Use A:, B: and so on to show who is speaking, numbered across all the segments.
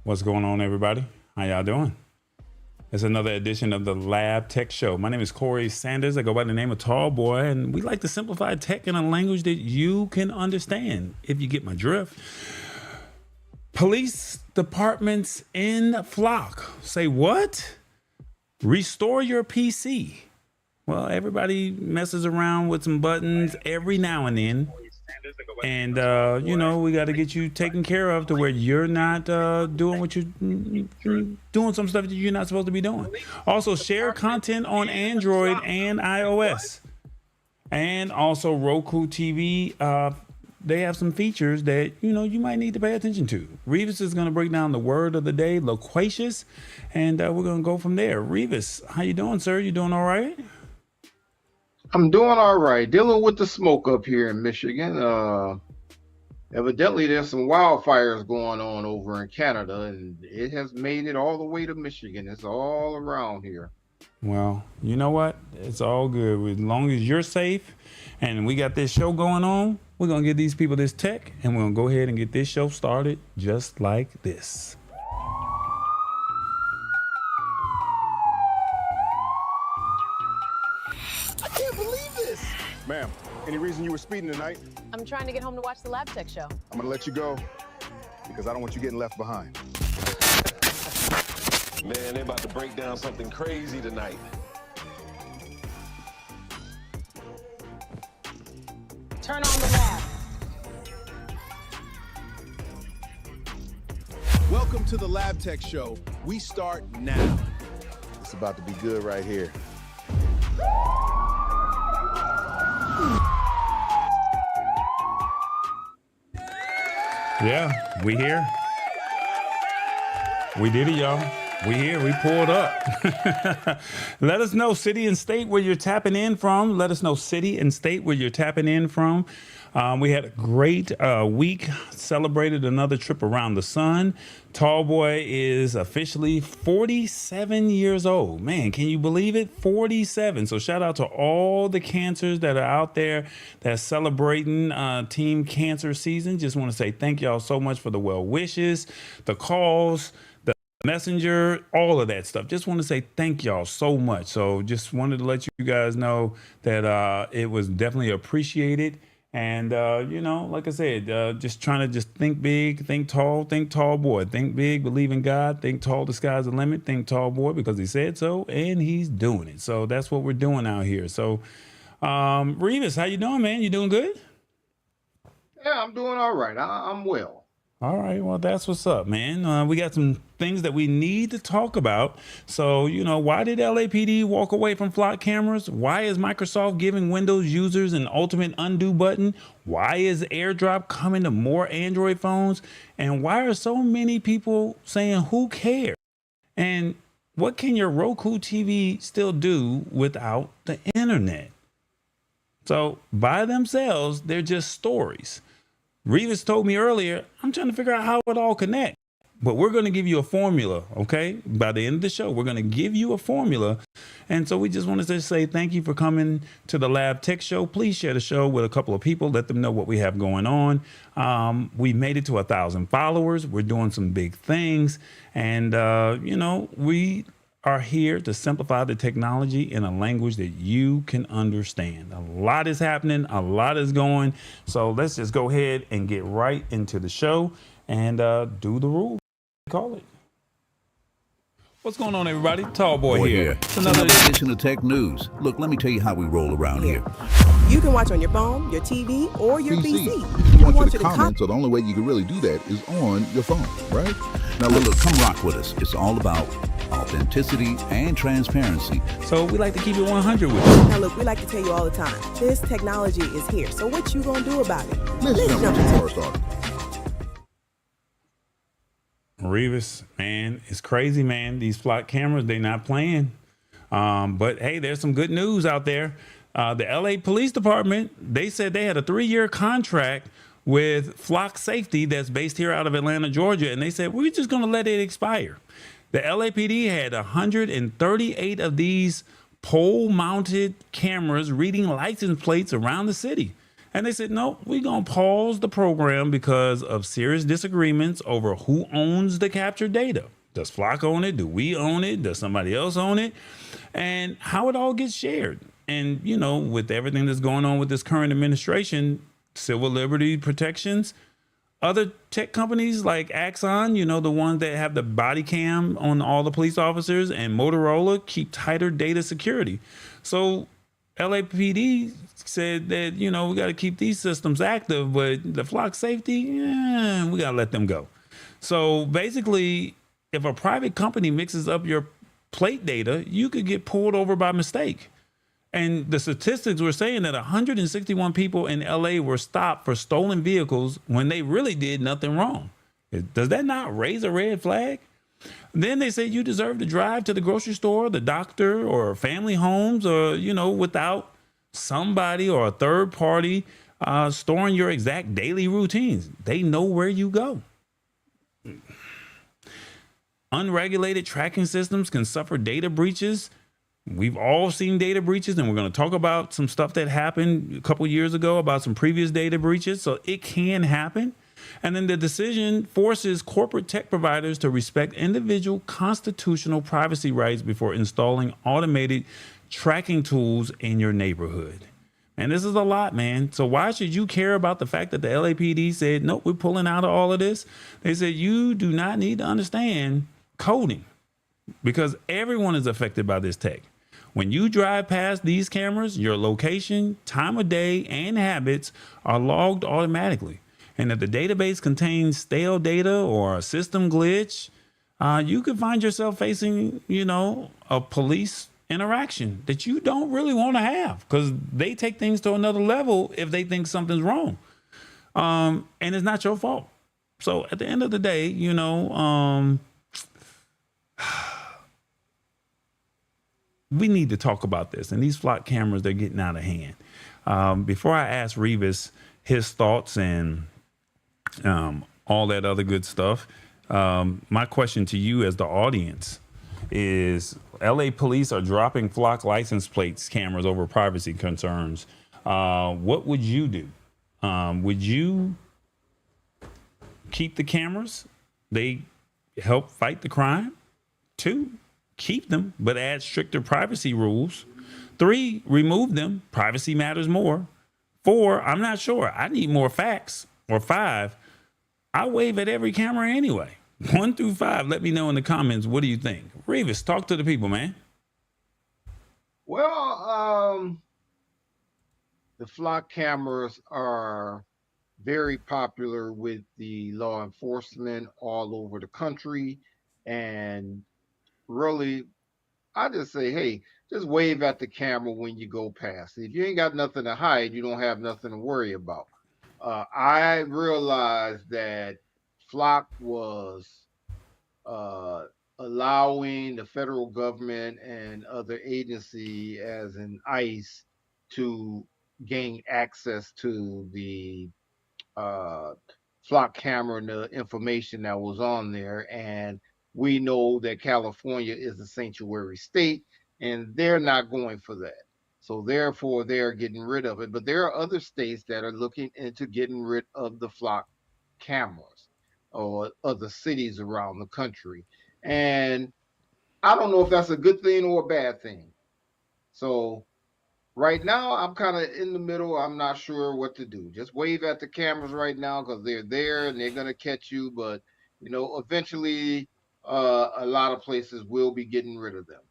A: What's going on, everybody? How y'all doing? It's another edition of the Lab Tech Show. My name is Corey Sanders. I go by the name of Tall Boy, and we like to simplify tech in a language that you can understand, if you get my drift. Police departments in flock. Say what? Restore your PC. Well, everybody messes around with some buttons every now and then. And, you know, we got to get you taken care of to where you're not doing what you're doing, some stuff that you're not supposed to be doing. Also, share content on Android and iOS. And also Roku TV. They have some features that, you know, you might need to pay attention to. Rivas is going to break down the word of the day, Loquacious. And we're going to go from there. Rivas, how you doing, sir? You doing all right?
B: I'm doing all right. Dealing with the smoke up here in Michigan. Evidently, there's some wildfires going on over in Canada, and it has made it all the way to Michigan. It's all around here.
A: Well, you know what? It's all good. As long as you're safe and we got this show going on, we're going to give these people this tech, and we're going to go ahead and get this show started just like this.
C: I can't believe this!
D: Ma'am, any reason you were speeding tonight?
E: I'm trying to get home to watch the Lab Tech show.
D: I'm gonna let you go because I don't want you getting left behind.
C: Man, they're about to break down something crazy tonight.
E: Turn on the lab.
F: Welcome to the Lab Tech Show. We start now.
D: It's about to be good right here.
A: Yeah, we here. We did it, y'all. We here. We pulled up. Let us know city and state where you're tapping in from. Let us know city and state where you're tapping in from. We had a great week. Celebrated another trip around the sun. Tall Boy is officially 47 years old. Man, can you believe it? 47. So shout out to all the cancers that are out there that's celebrating Team Cancer season. Just want to say thank y'all so much for the well wishes, the calls, the messenger, all of that stuff. Just want to say thank y'all so much. So just wanted to let you guys know that it was definitely appreciated. And, you know, like I said, just trying to just think big, think tall boy, think big, believe in God, think tall, the sky's the limit, think tall boy, because he said so, and he's doing it. So that's what we're doing out here. So, Rivas, how you doing, man? You doing good?
B: Yeah, I'm doing all right. I'm well.
A: All right. Well, that's what's up, man. We got some things that we need to talk about. So, you know, why did LAPD walk away from flock cameras? Why is Microsoft giving Windows users an ultimate undo button? Why is AirDrop coming to more Android phones? And why are so many people saying, who cares? And what can your Roku TV still do without the internet? So by themselves, they're just stories. Revis told me earlier, I'm trying to figure out how it all connects. But we're going to give you a formula, okay? By the end of the show, we're going to give you a formula. And so we just wanted to say thank you for coming to the Lab Tech Show. Please share the show with a couple of people. Let them know what we have going on. We made it to 1,000 followers. We're doing some big things. And, you know, we are here to simplify the technology in a language that you can understand. A lot is happening. A lot is going. So let's just go ahead and get right into the show and do the rules. Call it. What's going on, everybody? Tall Boy here.
G: It's another edition of Tech News. Look, let me tell you how we roll around here.
H: You can watch on your phone, your TV, or your PC.
D: You want you to comment, so the only way you can really do that is on your phone, right?
G: Now, look, come rock with us. It's all about authenticity and transparency.
A: So we like to keep it 100 with you.
H: Now, look, we like to tell you all the time, this technology is here. So what you gonna do about it?
D: Let's jump into the first article.
A: Revis, man, it's crazy, man. These flock cameras, they're not playing. But hey, there's some good news out there. The LA Police Department, they said they had a 3-year contract with Flock Safety that's based here out of Atlanta, Georgia. And they said, we're just going to let it expire. The LAPD had 138 of these pole-mounted cameras reading license plates around the city. And they said, no, we're going to pause the program because of serious disagreements over who owns the captured data. Does Flock own it? Do we own it? Does somebody else own it? And how it all gets shared. And, you know, with everything that's going on with this current administration, civil liberty protections, other tech companies like Axon, you know, the ones that have the body cam on all the police officers, and Motorola keep tighter data security. So LAPD said that, you know, we got to keep these systems active, but the Flock safety, we got to let them go. So basically, if a private company mixes up your plate data, you could get pulled over by mistake. And the statistics were saying that 161 people in LA were stopped for stolen vehicles when they really did nothing wrong. Does that not raise a red flag? Then they say you deserve to drive to the grocery store, the doctor, or family homes, or, you know, without somebody or a third party storing your exact daily routines. They know where you go. Unregulated tracking systems can suffer data breaches. We've all seen data breaches, and we're going to talk about some stuff that happened a couple years ago about some previous data breaches. So it can happen. And then the decision forces corporate tech providers to respect individual constitutional privacy rights before installing automated tracking tools in your neighborhood. And this is a lot, man. So why should you care about the fact that the LAPD said, nope, we're pulling out of all of this? They said you do not need to understand coding because everyone is affected by this tech. When you drive past these cameras, your location, time of day, and habits are logged automatically. And if the database contains stale data or a system glitch, you could find yourself facing, you know, a police interaction that you don't really want to have because they take things to another level if they think something's wrong. And it's not your fault. So at the end of the day, you know, we need to talk about this. And these Flock cameras, they're getting out of hand. Before I ask Rivas his thoughts and all that other good stuff, my question to you as the audience is, LA police are dropping Flock license plates cameras over privacy concerns. What would you do? Would you keep the cameras? They help fight the crime. 2, keep them, but add stricter privacy rules. 3, remove them. Privacy matters more. 4, I'm not sure. I need more facts. Or 5, I wave at every camera anyway. 1 through 5, let me know in the comments. What do you think? Revis, talk to the people, man.
B: Well, the Flock cameras are very popular with the law enforcement all over the country. And really, I just say, hey, just wave at the camera when you go past. If you ain't got nothing to hide, you don't have nothing to worry about. I realized that Flock was allowing the federal government and other agency, as in ICE, to gain access to the Flock camera and the information that was on there. And we know that California is a sanctuary state, and they're not going for that. So therefore, they're getting rid of it. But there are other states that are looking into getting rid of the Flock cameras, or other cities around the country. And I don't know if that's a good thing or a bad thing. So right now, I'm kind of in the middle. I'm not sure what to do. Just wave at the cameras right now because they're there and they're going to catch you. But, you know, eventually a lot of places will be getting rid of them.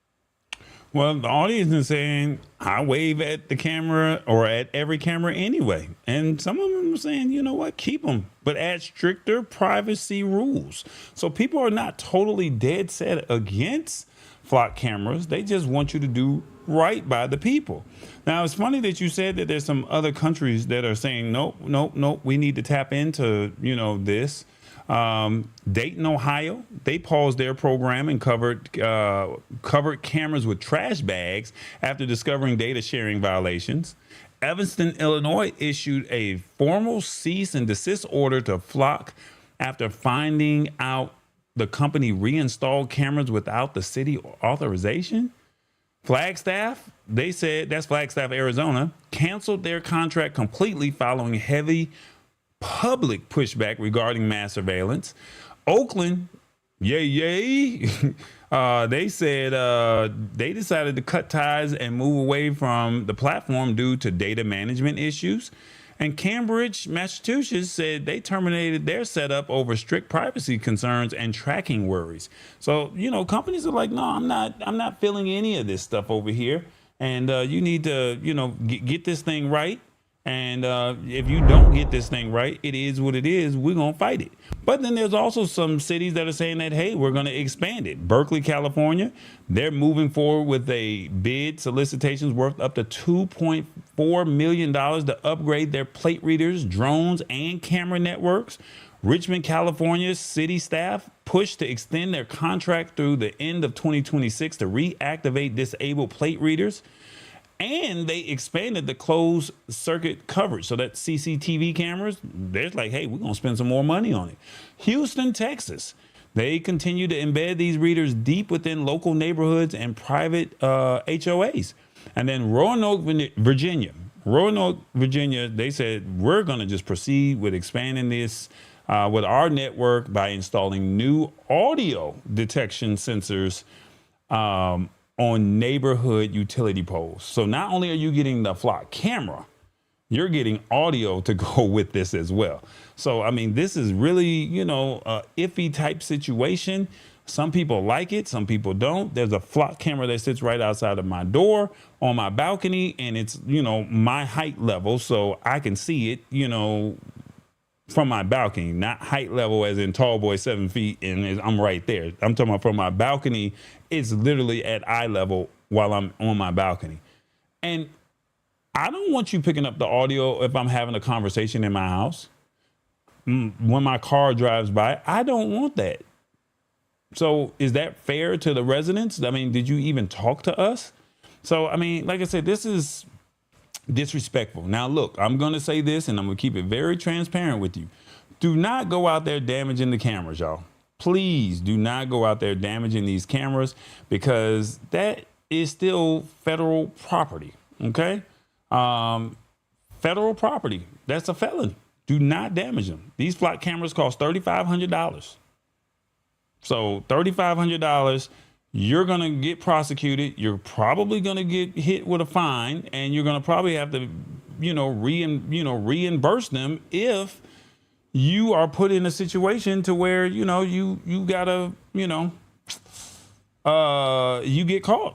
A: Well, the audience is saying, I wave at the camera or at every camera anyway. And some of them are saying, you know what, keep them, but add stricter privacy rules. So people are not totally dead set against Flock cameras. They just want you to do right by the people. Now, it's funny that you said that there's some other countries that are saying, nope, we need to tap into, you know, this. Dayton, Ohio, they paused their program and covered cameras with trash bags after discovering data sharing violations. Evanston, Illinois issued a formal cease and desist order to Flock after finding out the company reinstalled cameras without the city authorization. Flagstaff, they said, that's Flagstaff, Arizona, canceled their contract completely following heavy public pushback regarding mass surveillance. Oakland, yay. They said they decided to cut ties and move away from the platform due to data management issues. And Cambridge, Massachusetts said they terminated their setup over strict privacy concerns and tracking worries. So, companies are like, no, I'm not feeling any of this stuff over here. And you need to, get this thing right. And if you don't get this thing right, it is what it is. We're going to fight it. But then there's also some cities that are saying that, hey, we're going to expand it. Berkeley, California, they're moving forward with a bid solicitations worth up to $2.4 million to upgrade their plate readers, drones, and camera networks. Richmond, California city staff pushed to extend their contract through the end of 2026 to reactivate disabled plate readers. And they expanded the closed circuit coverage so that CCTV cameras, they're like, hey, we're going to spend some more money on it. Houston, Texas, they continue to embed these readers deep within local neighborhoods and private HOAs. And then Roanoke, Virginia, they said, we're going to just proceed with expanding this with our network by installing new audio detection sensors on neighborhood utility poles. So not only are you getting the flock camera, you're getting audio to go with this as well. So, I mean, this is really, a iffy type situation. Some people like it, some people don't. There's a flock camera that sits right outside of my door on my balcony, and it's, my height level, so I can see it, from my balcony, not height level as in tall boy 7 feet and I'm right there. I'm talking about from my balcony. It's literally at eye level while I'm on my balcony. And I don't want you picking up the audio if I'm having a conversation in my house. When my car drives by, I don't want that. So is that fair to the residents? I mean, did you even talk to us? So, I mean, like I said, this is disrespectful. Now, look, I'm going to say this and I'm going to keep it very transparent with you. Do not go out there damaging the cameras, y'all. Please do not go out there damaging these cameras because that is still federal property. OK, federal property. That's a felony. Do not damage them. These flock cameras cost $3,500. So $3,500. You're going to get prosecuted. You're probably going to get hit with a fine, and you're going to probably have to, reimburse them if you are put in a situation to where, you gotta, you get caught.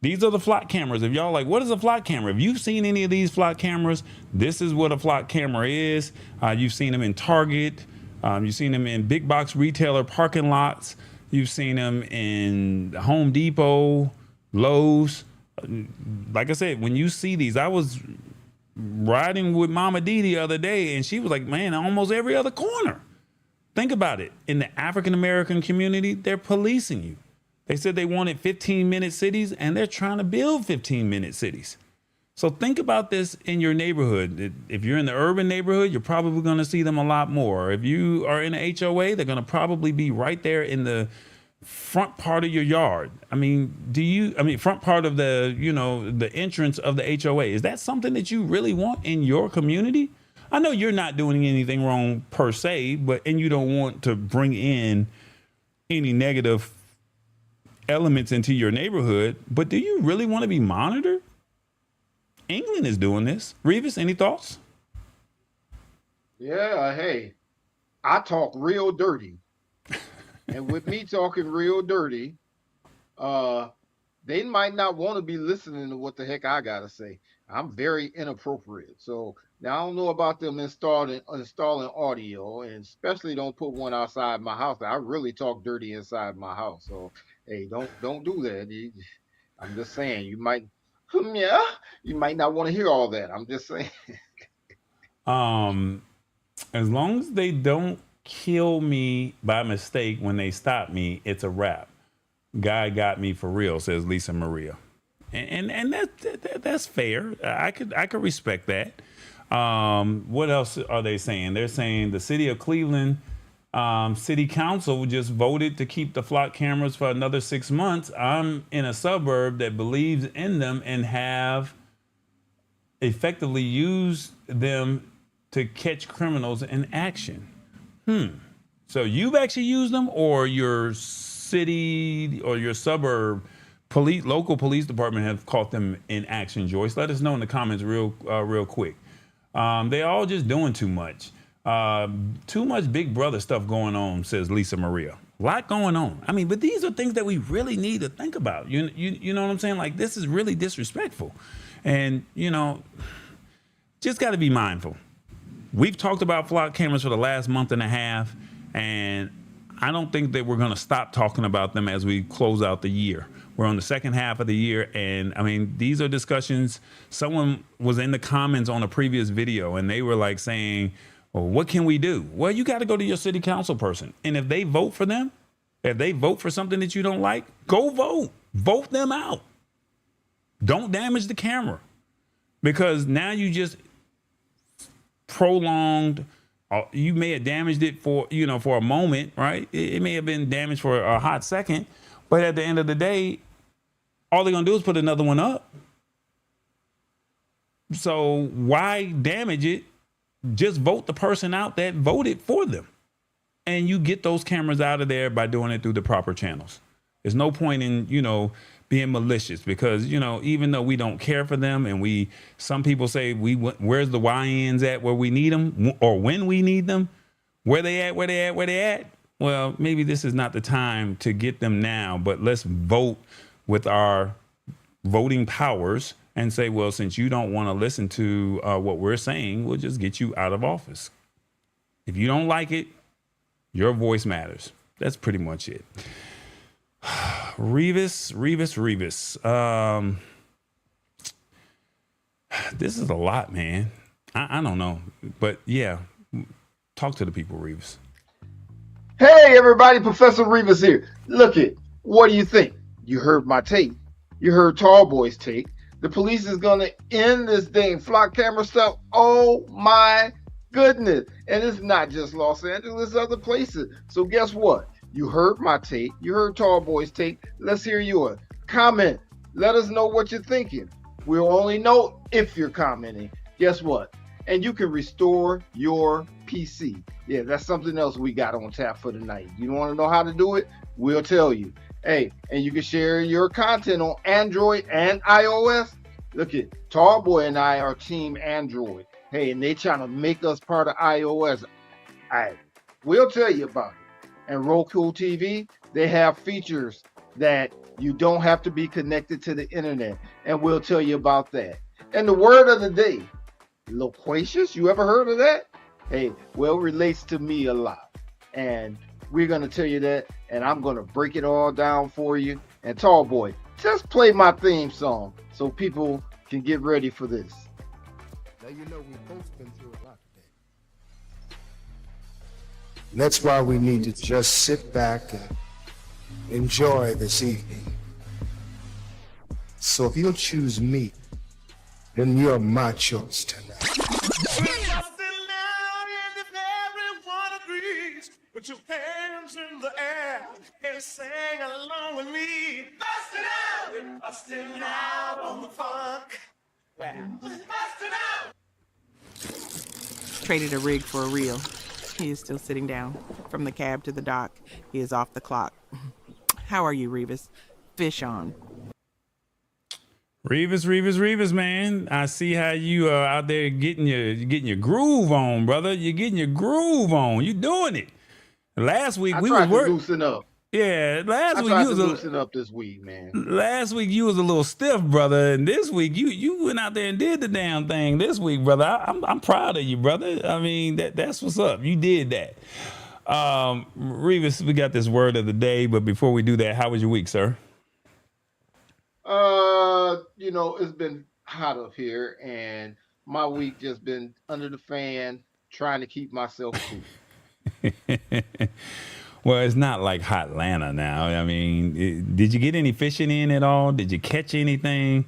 A: These are the flock cameras. If y'all like, what is a flock camera? If you've seen any of these flock cameras, this is what a flock camera is. You've seen them in Target. You've seen them in big box retailer parking lots. You've seen them in Home Depot, Lowe's. Like I said, when you see these, I was riding with Mama Dee the other day, and she was like, man, almost every other corner. Think about it. In the African-American community, they're policing you. They said they wanted 15-minute cities, and they're trying to build 15-minute cities. So think about this in your neighborhood. If you're in the urban neighborhood, you're probably going to see them a lot more. If you are in an HOA, they're going to probably be right there in the front part of your yard. I mean, front part of the, the entrance of the HOA. Is that something that you really want in your community? I know you're not doing anything wrong per se, and you don't want to bring in any negative elements into your neighborhood, but do you really want to be monitored? England is doing this. Rivas, any thoughts?
B: Yeah, hey, I talk real dirty. And with me talking real dirty, they might not want to be listening to what the heck I got to say. I'm very inappropriate. So now I don't know about them installing audio, and especially don't put one outside my house. I really talk dirty inside my house. So, hey, don't do that. I'm just saying, you might not want to hear all that. I'm just saying.
A: As long as they don't kill me by mistake when they stop me, it's a wrap. Guy got me for real, says Lisa Maria. And that's fair. I could respect that. What else are they saying? They're saying the city of Cleveland City Council just voted to keep the flock cameras for another 6 months. I'm in a suburb that believes in them and have effectively used them to catch criminals in action. So you've actually used them, or your city or your suburb local police department have caught them in action, Joyce? Let us know in the comments real quick. They all just doing too much. Too much Big Brother stuff going on, says Lisa Maria. A lot going on. I mean, but these are things that we really need to think about. You know what I'm saying? Like, this is really disrespectful. And, just got to be mindful. We've talked about flock cameras for the last month and a half, and I don't think that we're going to stop talking about them as we close out the year. We're on the second half of the year, and I mean, these are discussions. Someone was in the comments on a previous video, and they were like saying, well, what can we do? Well, you got to go to your city council person. And if they vote for them, if they vote for something that you don't like, go vote. Vote them out. Don't damage the camera. Because now you just prolonged, you may have damaged it for a moment, right? It may have been damaged for a hot second, but at the end of the day, all they're going to do is put another one up. So why damage it? Just vote the person out that voted for them. And you get those cameras out of there by doing it through the proper channels. There's no point in, being malicious, because, even though we don't care for them, and some people say, where's the YNs at where we need them, or when we need them, where they at? Well, maybe this is not the time to get them now, but let's vote with our voting powers and say, well, since you don't want to listen to what we're saying, we'll just get you out of office. If you don't like it, your voice matters. That's pretty much it. Revis. This is a lot, man. I don't know. But yeah, talk to the people, Revis.
B: Hey, everybody, Professor Rivas here. Look it. What do you think? You heard my take. You heard Tall Boy's take. The police is going to end this dang flock camera stuff. Oh, my goodness. And it's not just Los Angeles, other places. So guess what? You heard my take. You heard Tall Boy's take. Let's hear yours. Comment. Let us know what you're thinking. We'll only know if you're commenting. Guess what? And you can restore your PC. Yeah, that's something else we got on tap for tonight. You want to know how to do it? We'll tell you. Hey, and you can share your content on Android and iOS. Look at Tall Boy and I are team Android. Hey, and they trying to make us part of iOS. We'll tell you about it. And Roku TV, they have features that you don't have to be connected to the internet. And we'll tell you about that. And the word of the day, Loquacious, you ever heard of that? Hey, well, it relates to me a lot. And we're going to tell you that, and I'm going to break it all down for you. And Tall Boy, just play my theme song so people can get ready for this.
I: Now you know we've both been through a lot today. And that's why we need to just sit back and enjoy this evening. So if you'll choose me, then you're my choice tonight.
J: Put your hands in the air and sing along with me. Bustin' out on the funk. Bustin' out.
K: Traded a rig for a reel. He is still sitting down. From the cab to the dock, he is off the clock. How are you, Rivas? Fish on.
A: Revis, man. I see how you are out there getting your groove on, brother. You're getting your groove on. You doing it. Last week we was working.
B: Loosen up.
A: Yeah, last week you was
B: loosen up this week, man.
A: Last week you was a little stiff, brother, and this week you went out there and did the damn thing. This week, brother, I'm proud of you, brother. I mean that's what's up. You did that. Revis, we got this word of the day, but before we do that, how was your week, sir?
B: It's been hot up here, and my week just been under the fan, trying to keep myself cool.
A: Well, it's not like hot Atlanta now. I mean, did you get any fishing in at all? Did you catch anything?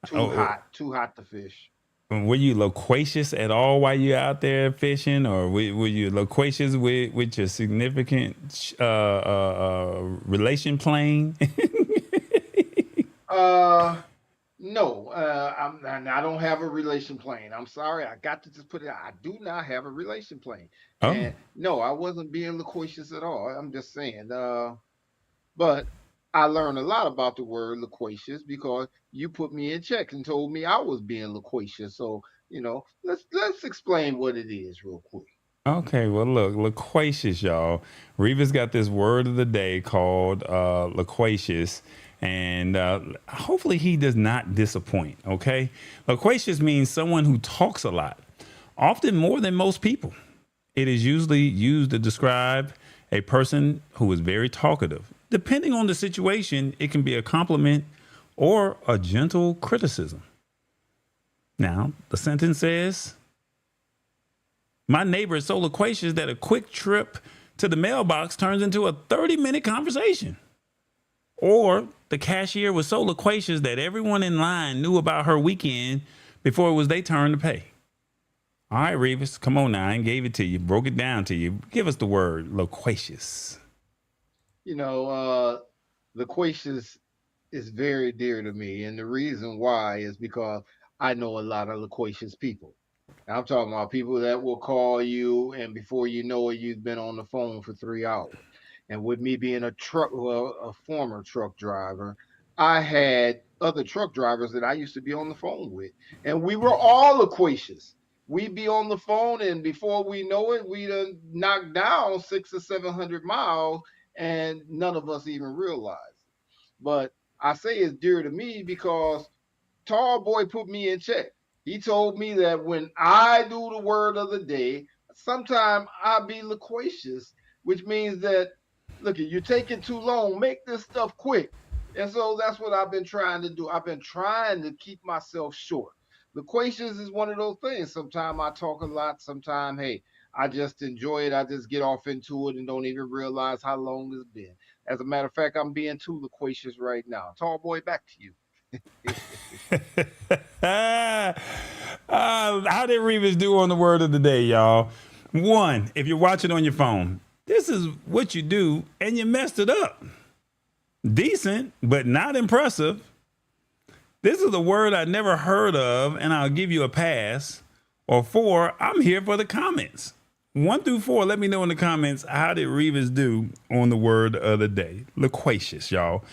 B: Too hot to fish.
A: Were you loquacious at all while you're out there fishing, or were you loquacious with your significant relation plane?
B: No, I don't have a relation plane. I'm sorry. I got to just put it out. I do not have a relation plane.
A: Oh,
B: And no, I wasn't being loquacious at all. I'm just saying. But I learned a lot about the word loquacious because you put me in check and told me I was being loquacious. So, let's explain what it is real quick.
A: okay. Well, look, loquacious, y'all. Rivas got this word of the day called loquacious, and hopefully he does not disappoint. Okay, loquacious means someone who talks a lot, often more than most people. It is usually used to describe a person who is very talkative. Depending on the situation, it can be a compliment or a gentle criticism. Now, the sentence says, my neighbor is so loquacious that a quick trip to the mailbox turns into a 30-minute conversation. Or the cashier was so loquacious that everyone in line knew about her weekend before it was their turn to pay. All right, Rivas, come on now. I gave it to you, broke it down to you. Give us the word loquacious.
B: Loquacious is very dear to me. And the reason why is because I know a lot of loquacious people. I'm talking about people that will call you, and before you know it, you've been on the phone for 3 hours. And with me being a former truck driver, I had other truck drivers that I used to be on the phone with, and we were all loquacious. We'd be on the phone, and before we know it, we done knocked down 600 or 700 miles, and none of us even realized it. But I say it's dear to me because Tall Boy put me in check. He told me that when I do the word of the day, sometimes I be loquacious, which means that, look, you're taking too long, make this stuff quick. And so that's what I've been trying to do. I've been trying to keep myself short. Loquacious is one of those things. Sometimes I talk a lot. Sometimes, hey, I just enjoy it. I just get off into it and don't even realize how long it's been. As a matter of fact, I'm being too loquacious right now. Tall Boy, back to you.
A: How did Rivas do on the word of the day, y'all? 1, if you're watching on your phone, this is what you do and you messed it up. Decent, but not impressive. This is a word I never heard of, and I'll give you a pass. Or 4, I'm here for the comments. 1 through 4, let me know in the comments, how did Rivas do on the word of the day? Loquacious, y'all.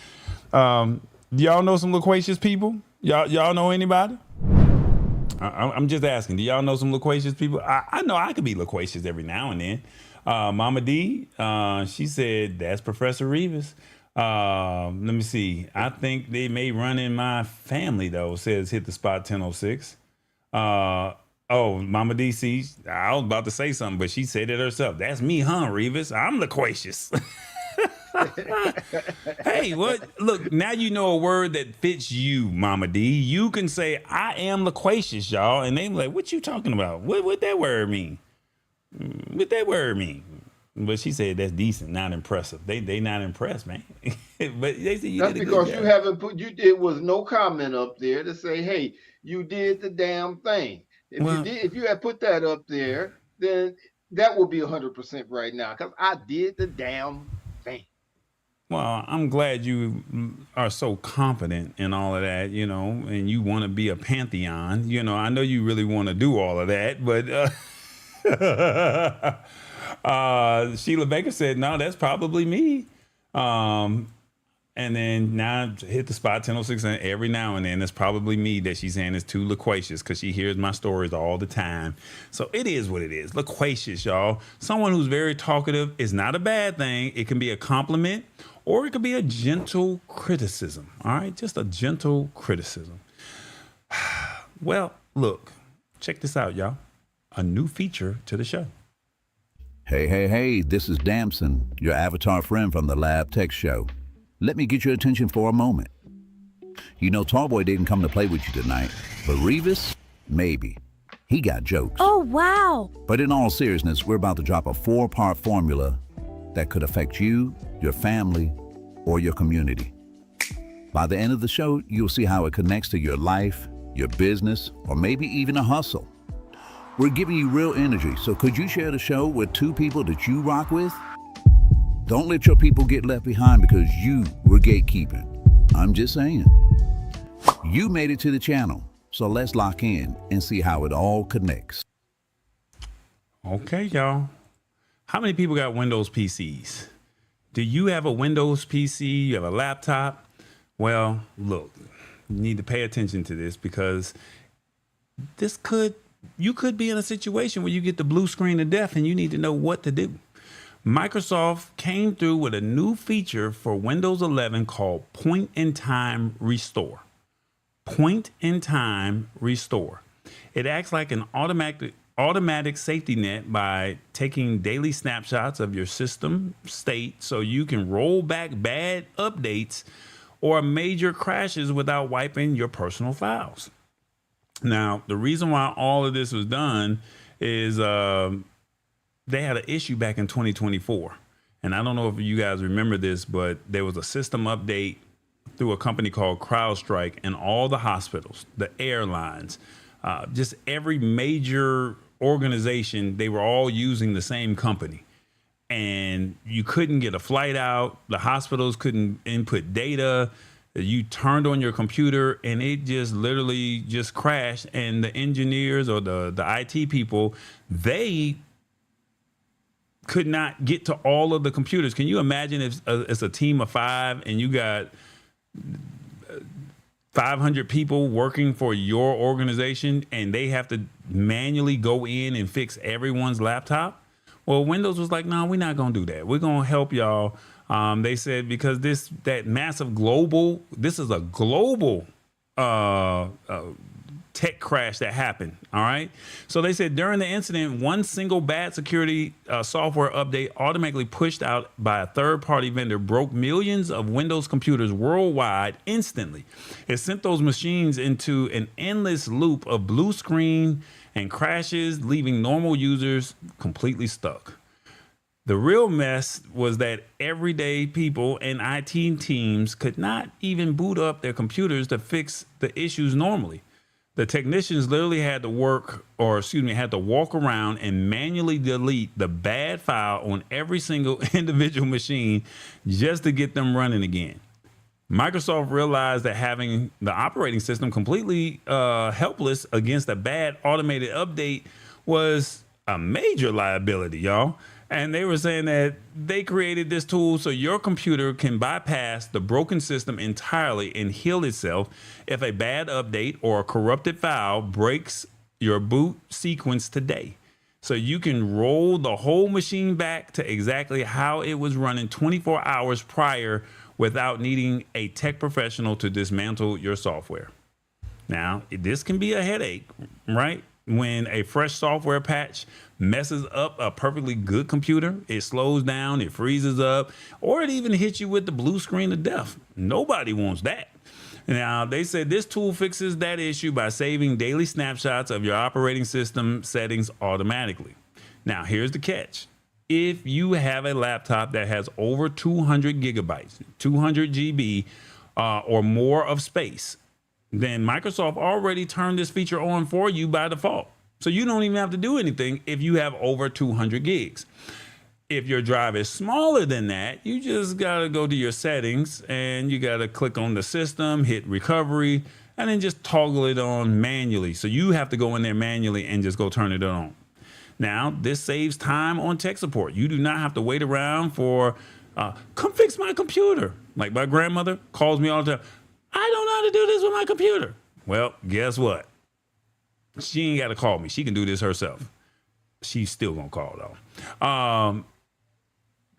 A: Y'all know some loquacious people? Y'all know anybody? I'm just asking. Do y'all know some loquacious people? I know I could be loquacious every now and then. Mama D, she said, that's Professor Rivas. Let me see. I think they may run in my family, though, says hit the spot 1006. Oh, Mama D, see, I was about to say something, but she said it herself. That's me, huh, Rivas? I'm loquacious. Hey, what? Look, now you know a word that fits you, Mama D. You can say, I am loquacious, y'all. And they be like, what you talking about? What that word mean? What that word mean? But she said that's decent, not impressive. They not impressed, man. But they said
B: that's because you haven't put there was no comment up there to say, hey, you did the damn thing. If you had put that up there, then that would be 100% right now, because I did the damn thing.
A: Well, I'm glad you are so confident in all of that, and you want to be a pantheon. I know you really want to do all of that, but Sheila Baker said, no, that's probably me. And then now hit the spot 1006, and every now and then it's probably me that she's saying is too loquacious because she hears my stories all the time. So it is what it is. Loquacious, y'all. Someone who's very talkative is not a bad thing. It can be a compliment or it could be a gentle criticism. All right, just a gentle criticism. Well, look, check this out, y'all. A new feature to the show.
G: Hey, this is Damson, your avatar friend from the Lab Tech Show. Let me get your attention for a moment. Tallboy didn't come to play with you tonight, but Revis, maybe. He got jokes.
L: Oh, wow.
G: But in all seriousness, we're about to drop a 4-part formula that could affect you, your family, or your community. By the end of the show, you'll see how it connects to your life, your business, or maybe even a hustle. We're giving you real energy, so could you share the show with 2 people that you rock with? Don't let your people get left behind because you were gatekeeping. I'm just saying. You made it to the channel, so let's lock in and see how it all connects.
A: Okay, y'all. How many people got Windows PCs? Do you have a Windows PC? You have a laptop? Well, look, you need to pay attention to this because you could be in a situation where you get the blue screen of death and you need to know what to do. Microsoft came through with a new feature for Windows 11 called Point-in-Time Restore. Point-in-Time Restore. It acts like an automatic safety net by taking daily snapshots of your system state so you can roll back bad updates or major crashes without wiping your personal files. Now, the reason why all of this was done is they had an issue back in 2024. And I don't know if you guys remember this, but there was a system update through a company called CrowdStrike, and all the hospitals, the airlines, just every major organization, they were all using the same company. And you couldn't get a flight out. The hospitals couldn't input data. You turned on your computer and it just literally just crashed. And the engineers or the IT people, they could not get to all of the computers. Can you imagine if it's a team of 5 and you got 500 people working for your organization and they have to manually go in and fix everyone's laptop? Well, Windows was like, no, we're not going to do that. We're going to help y'all. They said because this is a global tech crash that happened. All right. So they said during the incident, one single bad security software update automatically pushed out by a third-party vendor broke millions of Windows computers worldwide instantly. It sent those machines into an endless loop of blue screen and crashes, leaving normal users completely stuck. The real mess was that everyday people and IT teams could not even boot up their computers to fix the issues normally. The technicians literally had to walk around and manually delete the bad file on every single individual machine just to get them running again. Microsoft realized that having the operating system completely helpless against a bad automated update was a major liability, y'all. And they were saying that they created this tool so your computer can bypass the broken system entirely and heal itself if a bad update or a corrupted file breaks your boot sequence today. So you can roll the whole machine back to exactly how it was running 24 hours prior without needing a tech professional to dismantle your software. Now, this can be a headache, right? When a fresh software patch messes up a perfectly good computer, it slows down, it freezes up, or it even hits you with the blue screen of death. Nobody wants that. Now, they said this tool fixes that issue by saving daily snapshots of your operating system settings automatically. Now, here's the catch. If you have a laptop that has over 200 gigabytes, 200 GB or more of space, then Microsoft already turned this feature on for you by default. So you don't even have to do anything if you have over 200 gigs. If your drive is smaller than that, you just got to go to your settings and you got to click on the system, hit recovery, and then just toggle it on manually. So you have to go in there manually and just go turn it on. Now, this saves time on tech support. You do not have to wait around for, come fix my computer. Like my grandmother calls me all the time. I don't know how to do this with my computer. Well, guess what? She ain't got to call me. She can do this herself. She's still going to call though.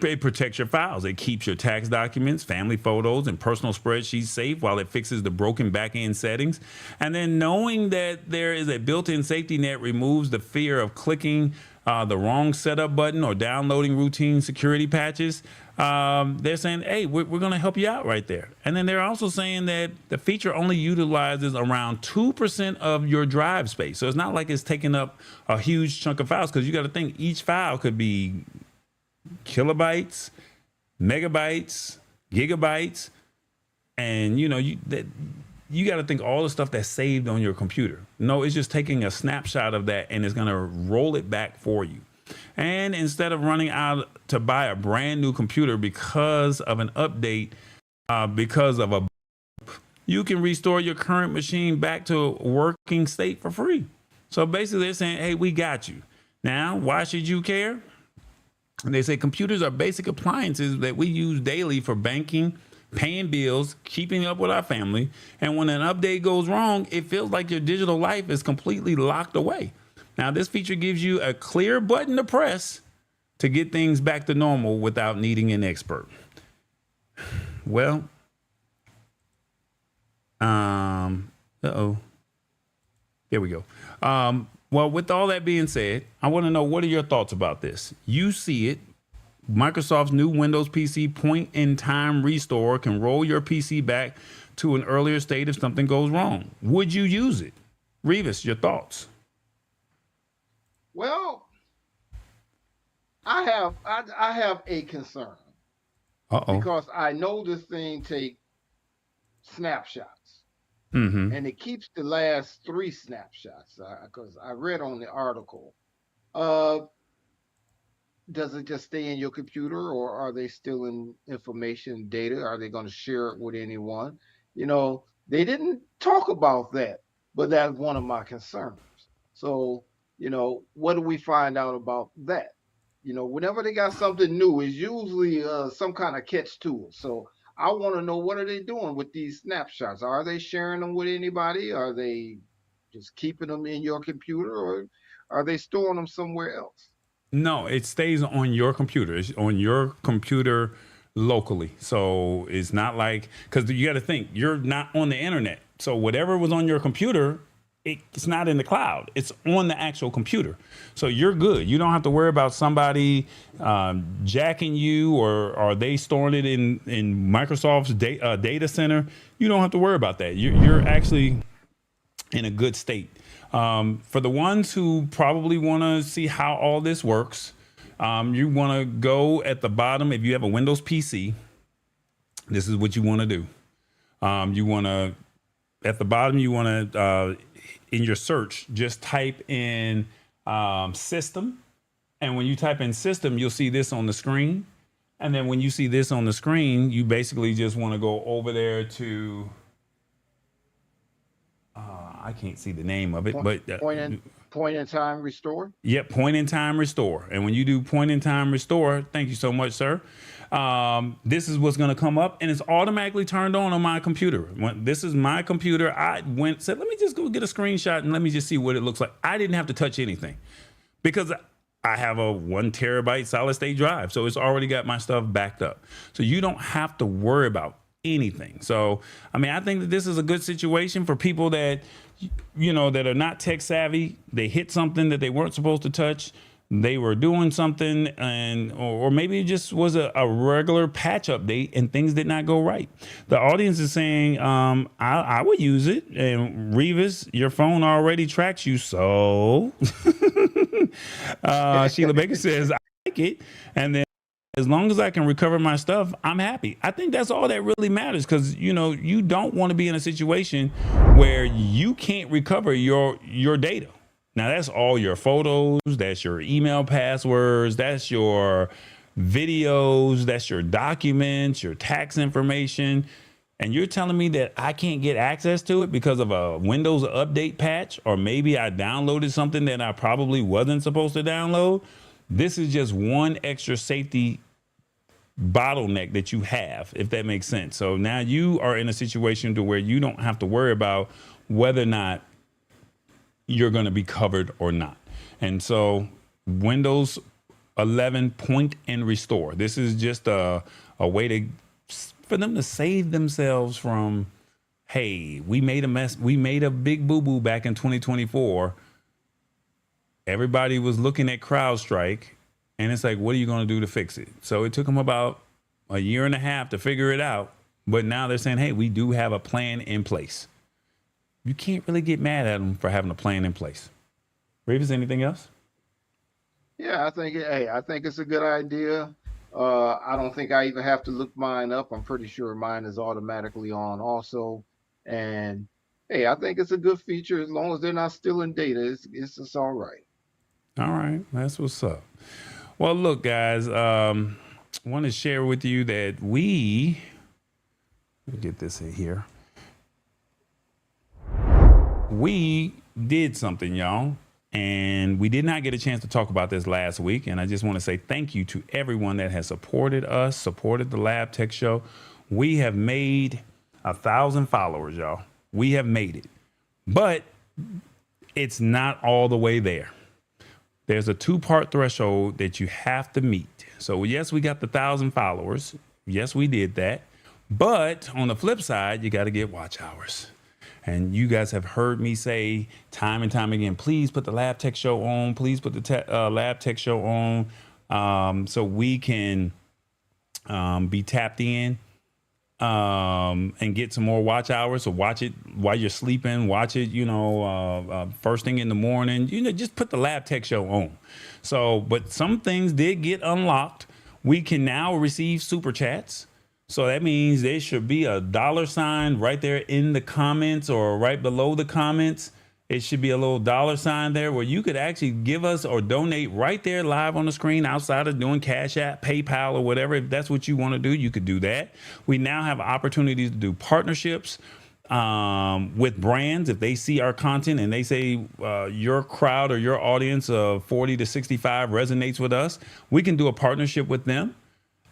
A: It protects your files. It keeps your tax documents, family photos, and personal spreadsheets safe while it fixes the broken back-end settings. And then knowing that there is a built-in safety net removes the fear of clicking the wrong setup button or downloading routine security patches. They're saying, hey, we're going to help you out right there. And then they're also saying that the feature only utilizes around 2% of your drive space. So it's not like it's taking up a huge chunk of files, because you got to think each file could be kilobytes, megabytes, gigabytes. And, you know, you got to think all the stuff that's saved on your computer. No, it's just taking a snapshot of that and it's going to roll it back for you. And instead of running out to buy a brand new computer because of an update, because of a, you can restore your current machine back to working state for free. So basically they're saying, hey, we got you. Now, why should you care? And they say computers are basic appliances that we use daily for banking, paying bills, keeping up with our family. And when an update goes wrong, it feels like your digital life is completely locked away. Now, this feature gives you a clear button to press to get things back to normal without needing an expert. Well, there we go. Well, with all that being said, I want to know, what are your thoughts about this? You see it. Microsoft's new Windows PC point-in-time restore can roll your PC back to an earlier state if something goes wrong. Would you use it? Revis, your thoughts?
B: Well, I have a concern. Because I know this thing takes snapshots.
A: Mm-hmm.
B: And it keeps the last 3 snapshots, because I read on the article. Does it just stay in your computer, or are they still in information data? Are they going to share it with anyone? You know, they didn't talk about that, but that's one of my concerns. So, you know, what do we find out about that? You know, whenever they got something new, it's usually some kind of catch to it. So I want to know, what are they doing with these snapshots? Are they sharing them with anybody? Are they just keeping them in your computer, or are they storing them somewhere else?
A: No, it stays on your computer. It's on your computer locally. So it's not like, because you got to think, you're not on the internet. So whatever was on your computer, it's not in the cloud. It's on the actual computer. So you're good. You don't have to worry about somebody jacking you, or are they storing it in Microsoft's data center. You don't have to worry about that. You're actually in a good state. For the ones who probably want to see how all this works, you want to go at the bottom. If you have a Windows PC, this is what you want to do. You want to, at the bottom, you want to, in your search, just type in system. And when you type in system, you'll see this on the screen. And then when you see this on the screen, you basically just want to go over there to, I can't see the name of it, but
B: point in time restore.
A: Yep, point in time restore. And when you do point in time restore, thank you so much, sir. This is what's going to come up, and it's automatically turned on my computer. When this is my computer, I said, let me just go get a screenshot and let me just see what it looks like. I didn't have to touch anything because I have a 1 terabyte solid state drive, so it's already got my stuff backed up. So you don't have to worry about anything. So, I mean, I think that this is a good situation for people that, you know, that are not tech savvy. They hit something that they weren't supposed to touch. They were doing something, and or maybe it just was a regular patch update and things did not go right. The audience is saying, I would use it. And Rivas, your phone already tracks you, so Sheila Baker says, I like it. And then, as long as I can recover my stuff, I'm happy. I think that's all that really matters, because, you know, you don't want to be in a situation where you can't recover your data. Now, that's all your photos, that's your email passwords, that's your videos, that's your documents, your tax information. And you're telling me that I can't get access to it because of a Windows update patch, or maybe I downloaded something that I probably wasn't supposed to download? This is just one extra safety bottleneck that you have, if that makes sense. So now you are in a situation to where you don't have to worry about whether or not you're going to be covered or not. And so Windows 11 point and restore. This is just a way for them to save themselves from, hey, we made a mess. We made a big boo-boo back in 2024. Everybody was looking at CrowdStrike, and it's like, what are you going to do to fix it? So it took them about a 1.5 years to figure it out. But now they're saying, hey, we do have a plan in place. You can't really get mad at them for having a plan in place. Revis, anything else?
B: Yeah, I think it's a good idea. I don't think I even have to look mine up. I'm pretty sure mine is automatically on also. And hey, I think it's a good feature as long as they're not stealing data. It's just all right.
A: All right, that's what's up. Well, look, guys, want to share with you that let me get this in here. We did something, y'all, and we did not get a chance to talk about this last week. And I just want to say thank you to everyone that has supported us, supported the Lab Tech Show. We have made 1,000 followers, y'all. We have made it, but it's not all the way there. There's a 2-part threshold that you have to meet. So yes, we got the 1,000 followers. Yes, we did that. But on the flip side, you got to get watch hours. And you guys have heard me say time and time again, please put the Lab Tech Show on. Please put the Lab Tech Show on so we can be tapped in and get some more watch hours. So watch it while you're sleeping. Watch it, first thing in the morning. Just put the Lab Tech Show on. So, but some things did get unlocked. We can now receive super chats. So that means there should be a $ right there in the comments or right below the comments. It should be a little $ there where you could actually give us or donate right there live on the screen outside of doing Cash App, PayPal, or whatever. If that's what you want to do, you could do that. We now have opportunities to do partnerships with brands. If they see our content and they say your crowd or your audience of 40 to 65 resonates with us, we can do a partnership with them.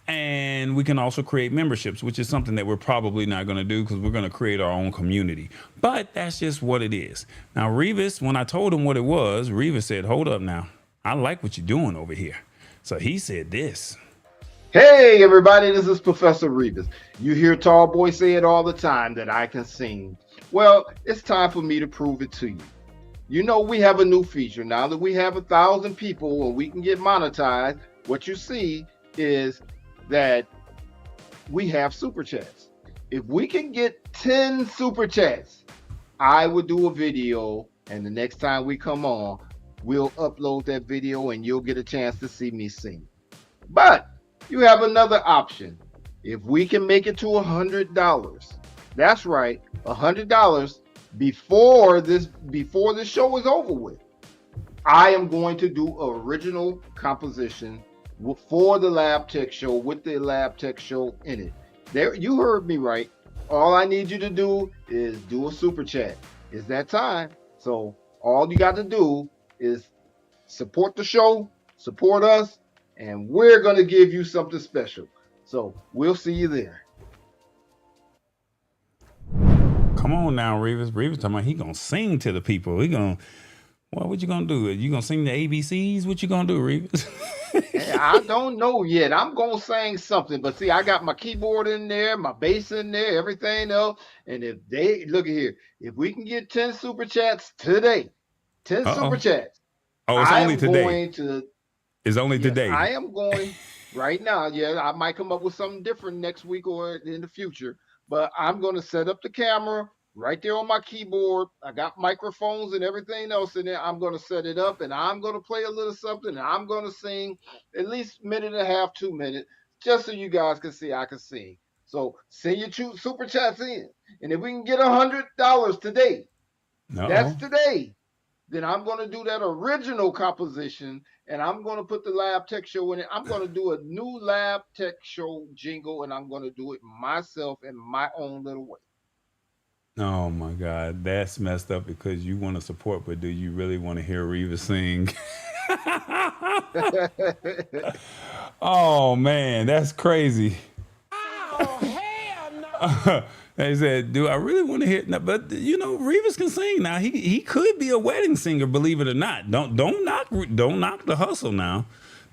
A: And we can also create memberships, which is something that we're probably not going to do because we're going to create our own community. But that's just what it is. Now, Rivas, when I told him what it was, Rivas said, hold up now. I like what you're doing over here. So he said this.
B: Hey, everybody, this is Professor Revis. You hear Tall Boy say it all the time that I can sing. Well, it's time for me to prove it to you. You know, we have a new feature. Now that we have 1,000 people and we can get monetized, what you see is that we have super chats. If we can get 10 super chats, I would do a video, and the next time we come on, we'll upload that video and you'll get a chance to see me sing. But you have another option. If we can make it to $100, that's right, $100 before this show is over with, I am going to do original composition for the Lab Tech Show with the Lab Tech Show in it. There, you heard me right. All I need you to do is do a super chat. It's that time. So all you got to do is support the show, support us, and we're going to give you something special. So we'll see you there.
A: Come on now, Rivas. Rivas talking about he going to sing to the people. What you going to do? You going to sing the ABCs? What you going to do, Rivas?
B: I don't know yet. I'm going to sing something. But see, I got my keyboard in there, my bass in there, everything else. And if they, look at here, if we can get 10 super chats today, 10 super chats.
A: Oh, it's only today. It's only today.
B: I am going right now. Yeah, I might come up with something different next week or in the future. But I'm going to set up the camera right there on my keyboard. I got microphones and everything else in there. I'm going to set it up and I'm going to play a little something and I'm going to sing at least a minute and a half, 2 minutes, just so you guys can see I can sing. So send your super chats in. And if we can get $100 today, that's today, then I'm going to do that original composition and I'm going to put the Lab Tech Show in it. I'm going to do a new Lab Tech Show jingle and I'm going to do it myself in my own little way.
A: Oh my God, that's messed up because you want to support, but do you really want to hear Rivas sing? Oh man, that's crazy.
J: Oh, hell no.
A: They said, do I really want to hear? No, but Rivas can sing now. He could be a wedding singer, believe it or not. Don't knock the hustle now.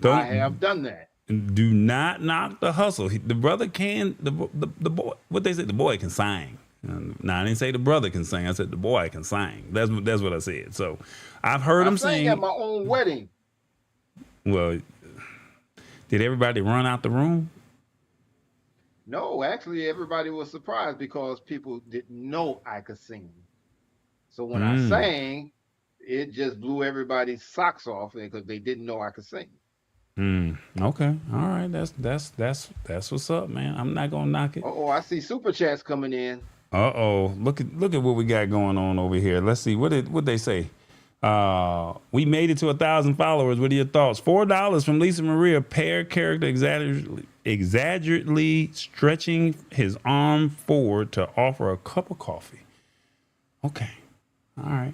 B: I have done that.
A: Do not knock the hustle. The brother can. The boy. What they said, the boy can sing. No, I didn't say the brother can sing. I said the boy can sing. That's what I said. So I've heard him sing
B: at my own wedding.
A: Well, did everybody run out the room?
B: No, actually, everybody was surprised because people didn't know I could sing. So when I sang, it just blew everybody's socks off because they didn't know I could sing.
A: Okay. All right. That's what's up, man. I'm not gonna knock it.
B: Oh, I see super chats coming in.
A: Uh-oh. Look at what we got going on over here. Let's see. What they say? We made it to 1,000 followers. What are your thoughts? $4 from Lisa Maria. Pair character exaggeratedly stretching his arm forward to offer a cup of coffee. Okay. All right.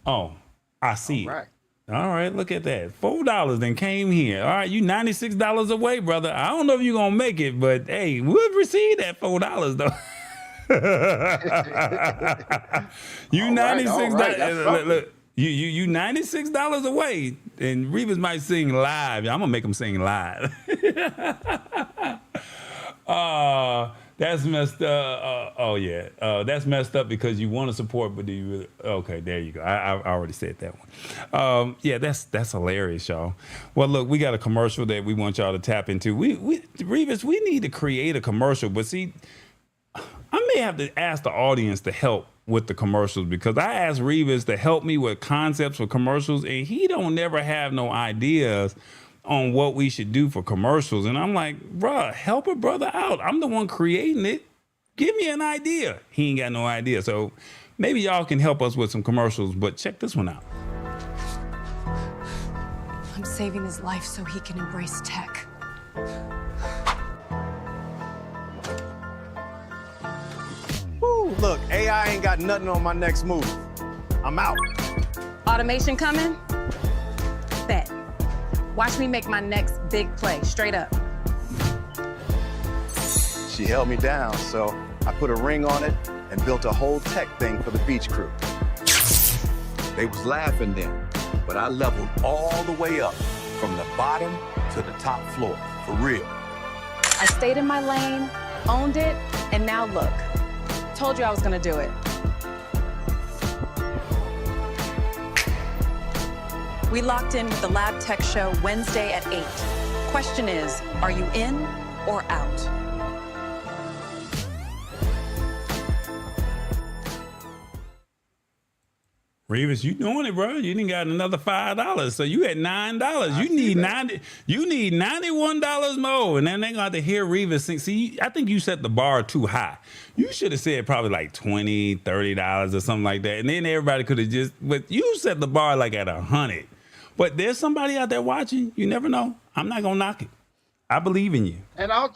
A: Oh, I see.
B: All right.
A: All right, look at that. $4 then came here. All right, you $96 away, brother. I don't know if you're going to make it, but hey, we'll receive that $4 though. You $96.
B: Right.
A: Look, you $96 away, and Rivas might sing live. I'm gonna make him sing live. That's messed up. That's messed up because you want to support, but do you really? Okay, there you go. I already said that one. That's hilarious, y'all. Well, look, we got a commercial that we want y'all to tap into. Rivas, we need to create a commercial, but see, I may have to ask the audience to help with the commercials because I asked Rivas to help me with concepts for commercials, and he don't never have no ideas on what we should do for commercials. And I'm like, bruh, help a brother out. I'm the one creating it. Give me an idea. He ain't got no idea. So maybe y'all can help us with some commercials, but check this one out.
E: I'm saving his life so he can embrace tech.
L: Woo, look, AI ain't got nothing on my next move. I'm out.
E: Automation coming? Bet. Watch me make my next big play, straight up.
L: She held me down, so I put a ring on it and built a whole tech thing for the beach crew. They was laughing then, but I leveled all the way up from the bottom to the top floor, for real.
E: I stayed in my lane, owned it, and now look. Told you I was gonna do it. We locked in with the Lab Tech Show Wednesday at 8. Question is, are you in or out?
A: Revis, you doing it, bro. You done got another $5. So you at $9. You need $91 more. And then they're gonna have to hear Revis sing. See, I think you set the bar too high. You should have said probably like $20, $30 or something like that. And then everybody could have but you set the bar like at 100. But there's somebody out there watching. You never know. I'm not gonna knock it. I believe in you.
B: And I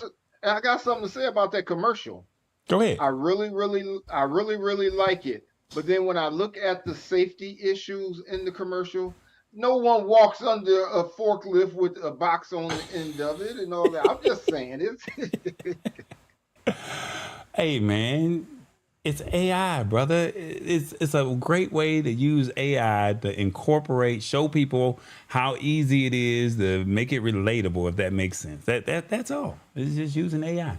B: got something to say about that commercial.
A: Go ahead.
B: I really like it. But then when I look at the safety issues in the commercial, no one walks under a forklift with a box on the end of it and all that. I'm just saying it's.
A: Hey man, it's AI, brother. It's a great way to use AI to incorporate, show people how easy it is to make it relatable, if that makes sense. That's all. It's just using AI.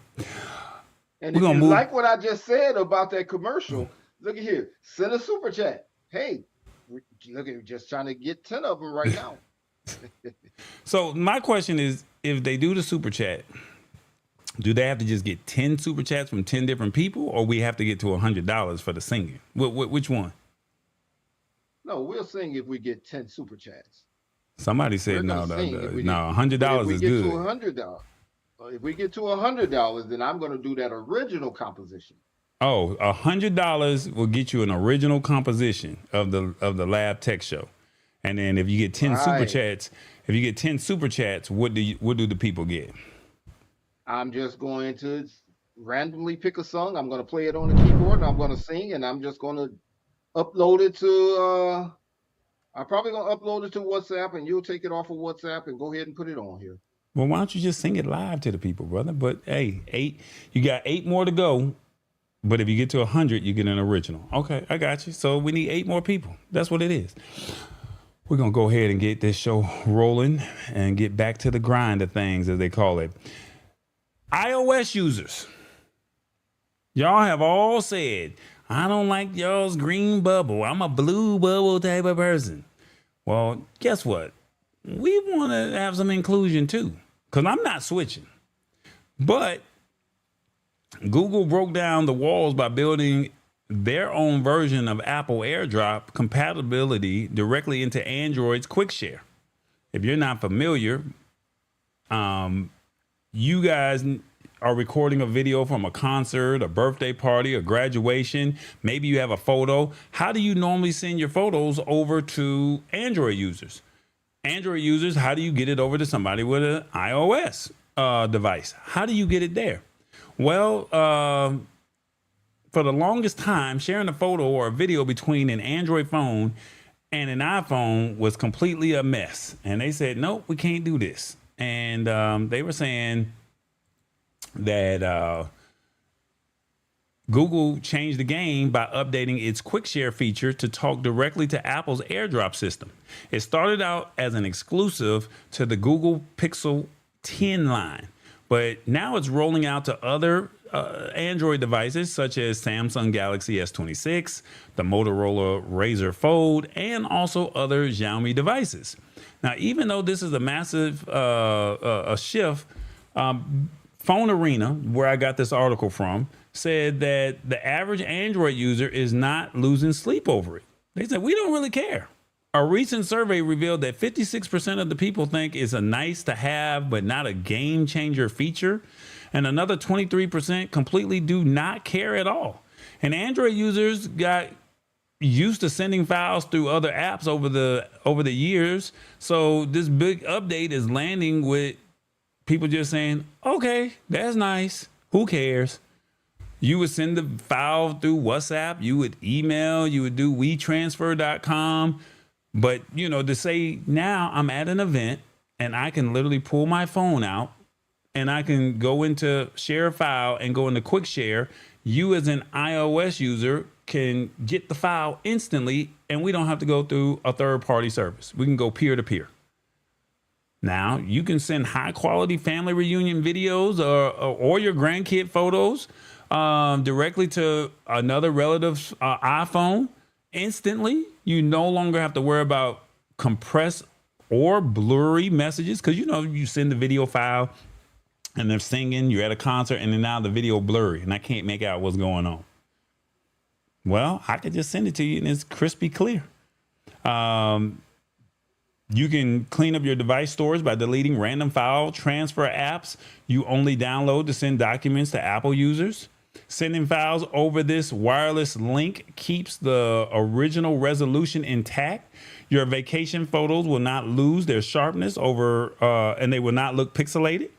B: And if you like what I just said about that commercial, look at here. Send a super chat. Hey, look at just trying to get 10 of them right now.
A: So my question is, if they do the super chat, do they have to just get 10 super chats from 10 different people, or we have to get to $100 for the singing? Which one?
B: No, we'll sing if we get 10 super chats.
A: Somebody said no, $100 is good.
B: If we get to $100, then I'm going to do that original composition.
A: Oh, $100 will get you an original composition of the Lab Tech Show, and then if you get 10 super chats, what do the people get?
B: I'm just going to randomly pick a song. I'm going to play it on the keyboard, and I'm going to sing, and I'm just going to upload it to. I'm probably going to upload it to WhatsApp, and you'll take it off of WhatsApp and go ahead and put it on here.
A: Well, why don't you just sing it live to the people, brother? But hey, you got 8 more to go. But if you get to 100, you get an original. Okay, I got you. So we need 8 more people. That's what it is. We're going to go ahead and get this show rolling and get back to the grind of things, as they call it. iOS users, y'all have all said, I don't like y'all's green bubble. I'm a blue bubble type of person. Well, guess what? We want to have some inclusion too, because I'm not switching. But Google broke down the walls by building their own version of Apple AirDrop compatibility directly into Android's Quick Share. If you're not familiar, you guys are recording a video from a concert, a birthday party, a graduation. Maybe you have a photo. How do you normally send your photos over to Android users? Android users, how do you get it over to somebody with an iOS device? How do you get it there? Well, for the longest time, sharing a photo or a video between an Android phone and an iPhone was completely a mess. And they said, nope, we can't do this. And they were saying that Google changed the game by updating its quick share feature to talk directly to Apple's AirDrop system. It started out as an exclusive to the Google Pixel 10 line, but now it's rolling out to other Android devices such as Samsung Galaxy S26, the Motorola Razr Fold, and also other Xiaomi devices. Now, even though this is a massive shift, Phone Arena, where I got this article from, said that the average Android user is not losing sleep over it. They said, we don't really care. A recent survey revealed that 56% of the people think it's a nice to have, but not a game changer feature. And another 23% completely do not care at all. And Android users got used to sending files through other apps over the years. So this big update is landing with people just saying, okay, that's nice. Who cares? You would send the file through WhatsApp, you would email, you would do WeTransfer.com. But, you know, to say now I'm at an event and I can literally pull my phone out and I can go into share a file and go into quick share. You as an iOS user can get the file instantly and we don't have to go through a third party service. We can go peer to peer. Now you can send high quality family reunion videos or your grandkid photos directly to another relative's iPhone instantly. You no longer have to worry about compressed or blurry messages because, you know, you send the video file and they're singing, you're at a concert, and then now the video blurry and I can't make out what's going on. Well, I could just send it to you and it's crispy clear. You can clean up your device storage by deleting random file transfer apps you only download to send documents to Apple users. Sending files over this wireless link keeps the original resolution intact. Your vacation photos will not lose their sharpness and they will not look pixelated.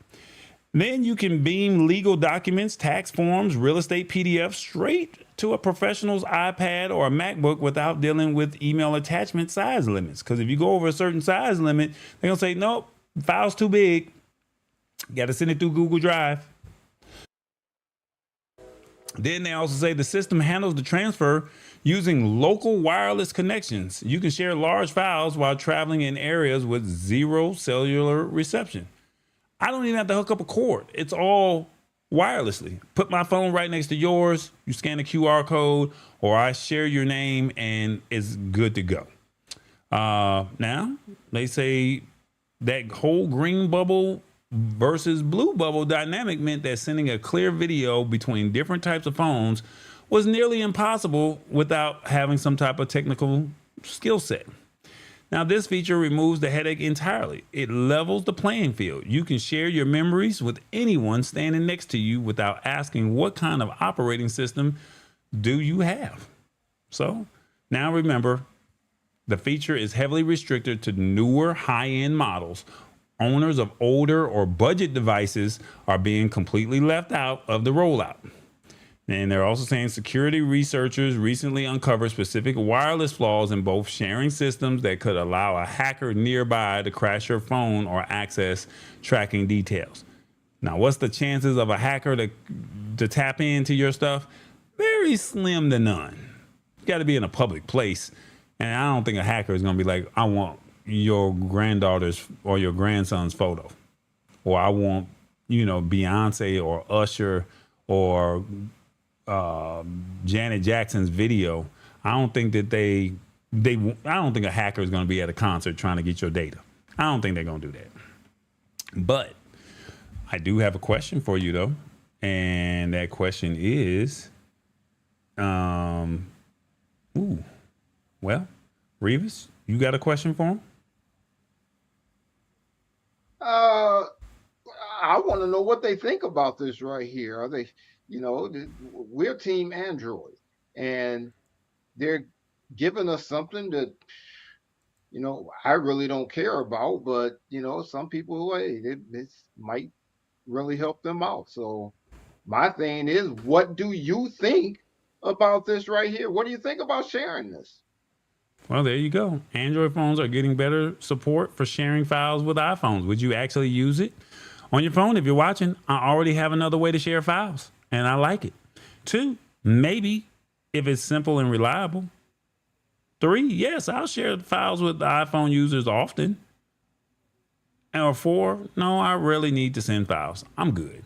A: Then you can beam legal documents, tax forms, real estate PDFs straight to a professional's iPad or a MacBook without dealing with email attachment size limits. Because if you go over a certain size limit, they're going to say, nope, the file's too big. You got to send it through Google Drive. Then they also say the system handles the transfer using local wireless connections. You can share large files while traveling in areas with zero cellular reception. I don't even have to hook up a cord. It's all wirelessly. Put my phone right next to yours. You scan the QR code or I share your name and it's good to go. Now, they say that whole green bubble versus blue bubble dynamic meant that sending a clear video between different types of phones was nearly impossible without having some type of technical skill set. Now, this feature removes the headache entirely. It levels the playing field. You can share your memories with anyone standing next to you without asking what kind of operating system do you have. So now remember, the feature is heavily restricted to newer high-end models. Owners of older or budget devices are being completely left out of the rollout. And they're also saying security researchers recently uncovered specific wireless flaws in both sharing systems that could allow a hacker nearby to crash your phone or access tracking details. Now, what's the chances of a hacker to tap into your stuff? Very slim to none. You got to be in a public place. And I don't think a hacker is going to be like, I want your granddaughter's or your grandson's photo. Or I want, Beyonce or Usher or Janet Jackson's video. I don't think that I don't think a hacker is going to be at a concert trying to get your data. I don't think they're going to do that. But I do have a question for you though. And that question is, Rivas, you got a question for him?
B: I want to know what they think about this right here. Are they, we're Team Android, and they're giving us something that, I really don't care about, but some people, hey, this might really help them out. So my thing is, what do you think about this right here? What do you think about sharing this?
A: Well, there you go. Android phones are getting better support for sharing files with iPhones. Would you actually use it on your phone? If you're watching, I already have another way to share files, and I like it. 2, maybe if it's simple and reliable. 3, yes, I'll share files with iPhone users often. Or 4, no, I really need to send files. I'm good.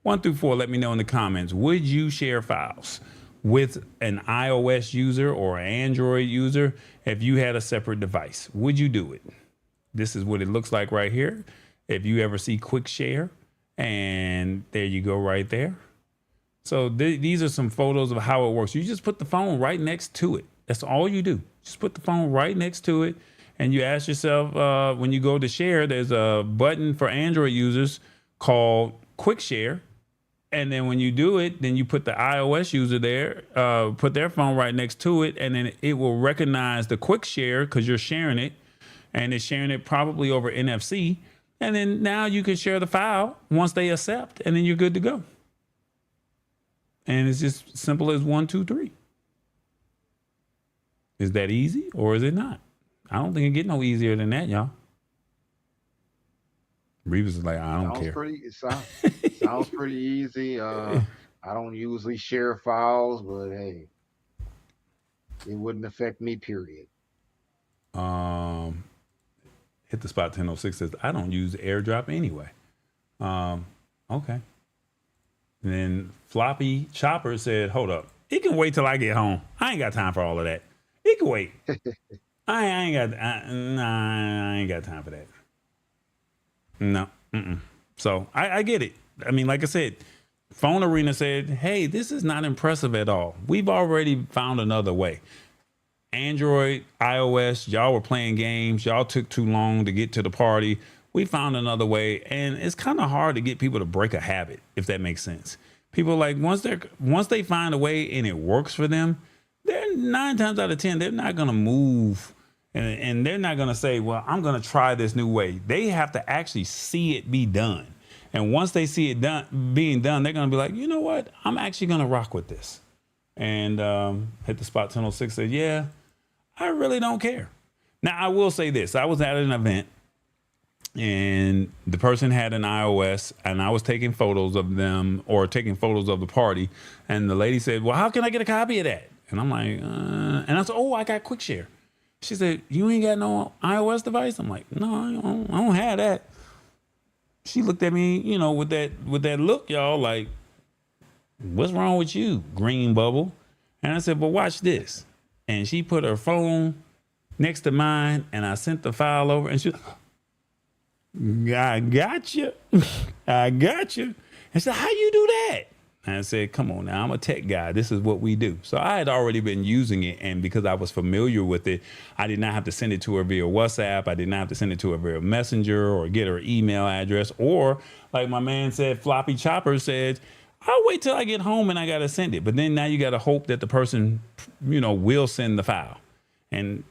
A: 1 through 4, let me know in the comments. Would you share files with an iOS user or an Android user if you had a separate device? Would you do it? This is what it looks like right here. If you ever see quick share, and there you go right there. So these are some photos of how it works. You just put the phone right next to it. That's all you do. Just put the phone right next to it. And you ask yourself, when you go to share, there's a button for Android users called quick share. And then when you do it, then you put the iOS user there, put their phone right next to it, and then it will recognize the quick share because you're sharing it, and it's sharing it probably over NFC. And then now you can share the file once they accept, and then you're good to go. And it's just simple as 1, 2, 3. Is that easy or is it not? I don't think it get no easier than that, y'all. Rivas is like, I don't care.
B: It sounds pretty easy. I don't usually share files, but hey, it wouldn't affect me, period.
A: Hit the spot 1006 says, I don't use AirDrop anyway. Okay. And then Floppy Chopper said, hold up. It can wait till I get home. I ain't got time for all of that. It can wait. I ain't got time for that. No. So I get it. I mean, like I said, Phone Arena said, hey, this is not impressive at all. We've already found another way. Android, iOS, y'all were playing games. Y'all took too long to get to the party. We found another way. And it's kind of hard to get people to break a habit, if that makes sense. People like once they find a way and it works for them, they're 9 times out of 10, they're not going to move. And they're not going to say, well, I'm going to try this new way. They have to actually see it be done. And once they see it being done, they're going to be like, you know what? I'm actually going to rock with this. And Hit the Spot 1006 said, yeah, I really don't care. Now, I will say this. I was at an event and the person had an iOS and I was taking photos of them or taking photos of the party. And the lady said, well, how can I get a copy of that? And I'm like, and I said, oh, I got quick share. She said, you ain't got no iOS device? I'm like, no, I don't have that. She looked at me, with that look, y'all, like, what's wrong with you, green bubble? And I said, but watch this. And she put her phone next to mine and I sent the file over and she, I got you. I got you. And she said, how you do that? And I said, come on now, I'm a tech guy. This is what we do. So I had already been using it. And because I was familiar with it, I did not have to send it to her via WhatsApp. I did not have to send it to her via Messenger or get her email address. Or like my man said, Floppy Chopper said, I'll wait till I get home and I got to send it. But then now you got to hope that the person, will send the file. And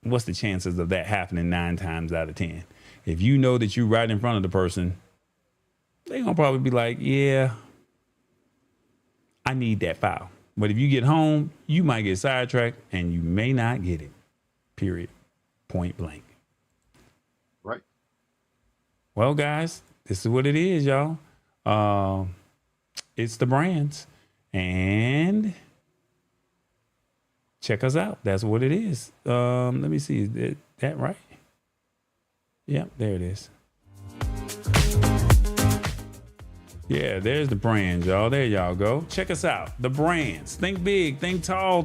A: what's the chances of that happening 9 times out of 10? If you know that you're right in front of the person, they're going to probably be like, yeah, I need that file. But if you get home, you might get sidetracked and you may not get it. Period. Point blank.
B: Right.
A: Well, guys, this is what it is, y'all. It's the brands. And check us out. That's what it is. Let me see. Is that right? Yep, there it is. Yeah, there's the brands, y'all. There y'all go. Check us out. The brands. Think big, think tall,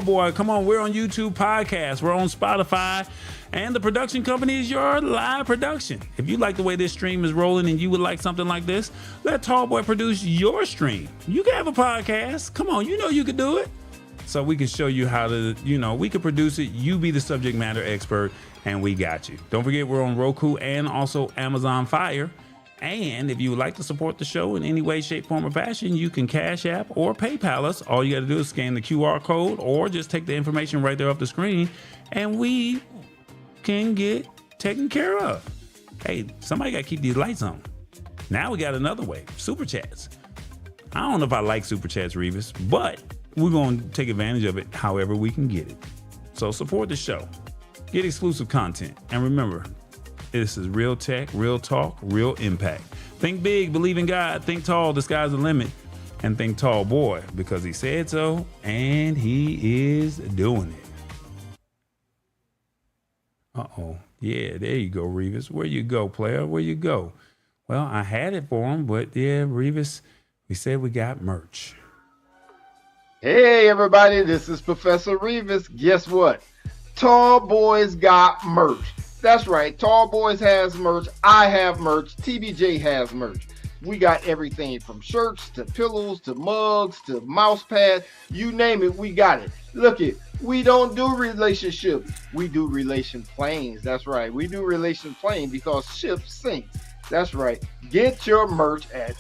A: boy. Come on, we're on YouTube podcast. We're on Spotify. And the production company is your live production. If you like the way this stream is rolling and you would like something like this, let Tallboy produce your stream. You can have a podcast. Come on, you can do it. So we can show you how to, we can produce it. You be the subject matter expert and we got you. Don't forget we're on Roku and also Amazon Fire. And if you would like to support the show in any way, shape, form, or fashion, you can Cash App or PayPal us. All you got to do is scan the QR code or just take the information right there off the screen, and we can get taken care of. Hey, somebody got to keep these lights on. Now we got another way, Super Chats. I don't know if I like Super Chats, Revis, but we're going to take advantage of it however we can get it. So support the show, get exclusive content, and remember, this is real tech, real talk, real impact. Think big, believe in God, think tall, the sky's the limit, and think tall boy, because he said so, and he is doing it. Uh-oh. Yeah, there you go, Revis. Where you go, player? Where you go? Well, I had it for him, but yeah, Revis, we said we got merch.
B: Hey, everybody, this is Professor Revis. Guess what? Tall Boys got merch. That's right. Tall Boys has merch. I have merch. TBJ has merch. We got everything from shirts to pillows to mugs to mouse pads. You name it, we got it. Look it. We don't do relationships. We do relation planes. That's right. We do relation plane because ships sink. That's right. Get your merch at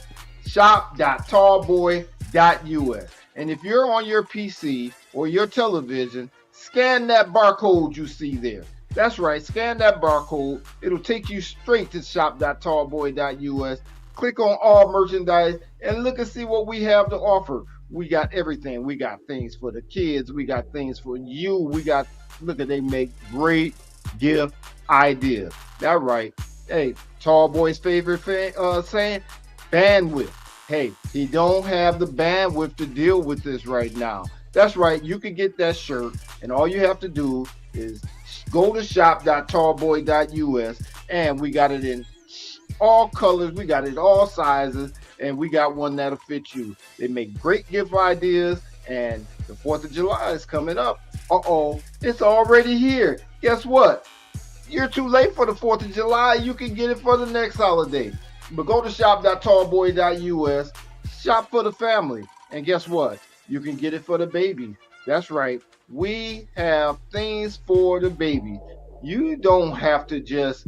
B: shop.tallboy.us. And if you're on your PC or your television, scan that barcode you see there. That's right. Scan that barcode. It'll take you straight to shop.tallboy.us. Click on all merchandise and look and see what we have to offer. We got everything. We got things for the kids. We got things for you. We got, look at, they make great gift ideas. That's right. Hey, Tall Boy's favorite saying, bandwidth. Hey, he don't have the bandwidth to deal with this right now. That's right. You can get that shirt, and all you have to do is go to shop.tallboy.us, and we got it in all colors. We got it all sizes, and we got one that'll fit you. They make great gift ideas, and the 4th of July is coming up. Uh-oh, it's already here. Guess what? You're too late for the 4th of July. You can get it for the next holiday. But go to shop.tallboy.us, shop for the family, and guess what? You can get it for the baby. That's right. We have things for the baby. You don't have to just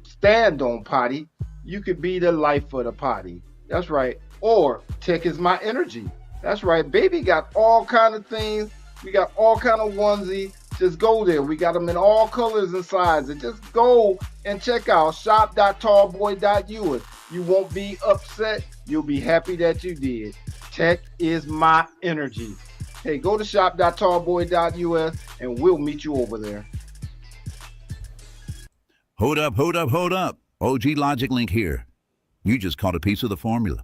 B: stand on potty. You could be the life for the potty. That's right. Or tech is my energy. That's right. Baby got all kind of things. We got all kind of onesie. Just go there. We got them in all colors and sizes. Just go and check out shop.tallboy.us. You won't be upset. You'll be happy that you did. Tech is my energy. Hey, go to shop.tallboy.us and we'll meet you over there.
G: Hold up, hold up, hold up. OG Logic Link here. You just caught a piece of the formula.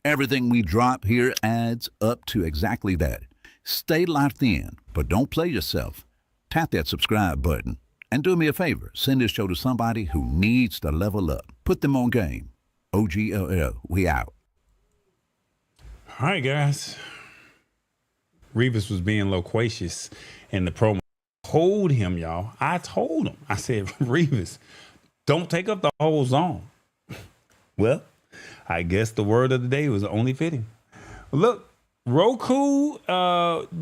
G: Everything we drop here adds up to exactly that. Stay locked in, but don't play yourself. Tap that subscribe button. And do me a favor, send this show to somebody who needs to level up. Put them on game. OGLL, we out.
A: All right, guys. Revis was being loquacious in the promo. Told him, y'all. I told him. I said, Revis, don't take up the whole zone. Well, I guess the word of the day was only fitting. Look, Roku,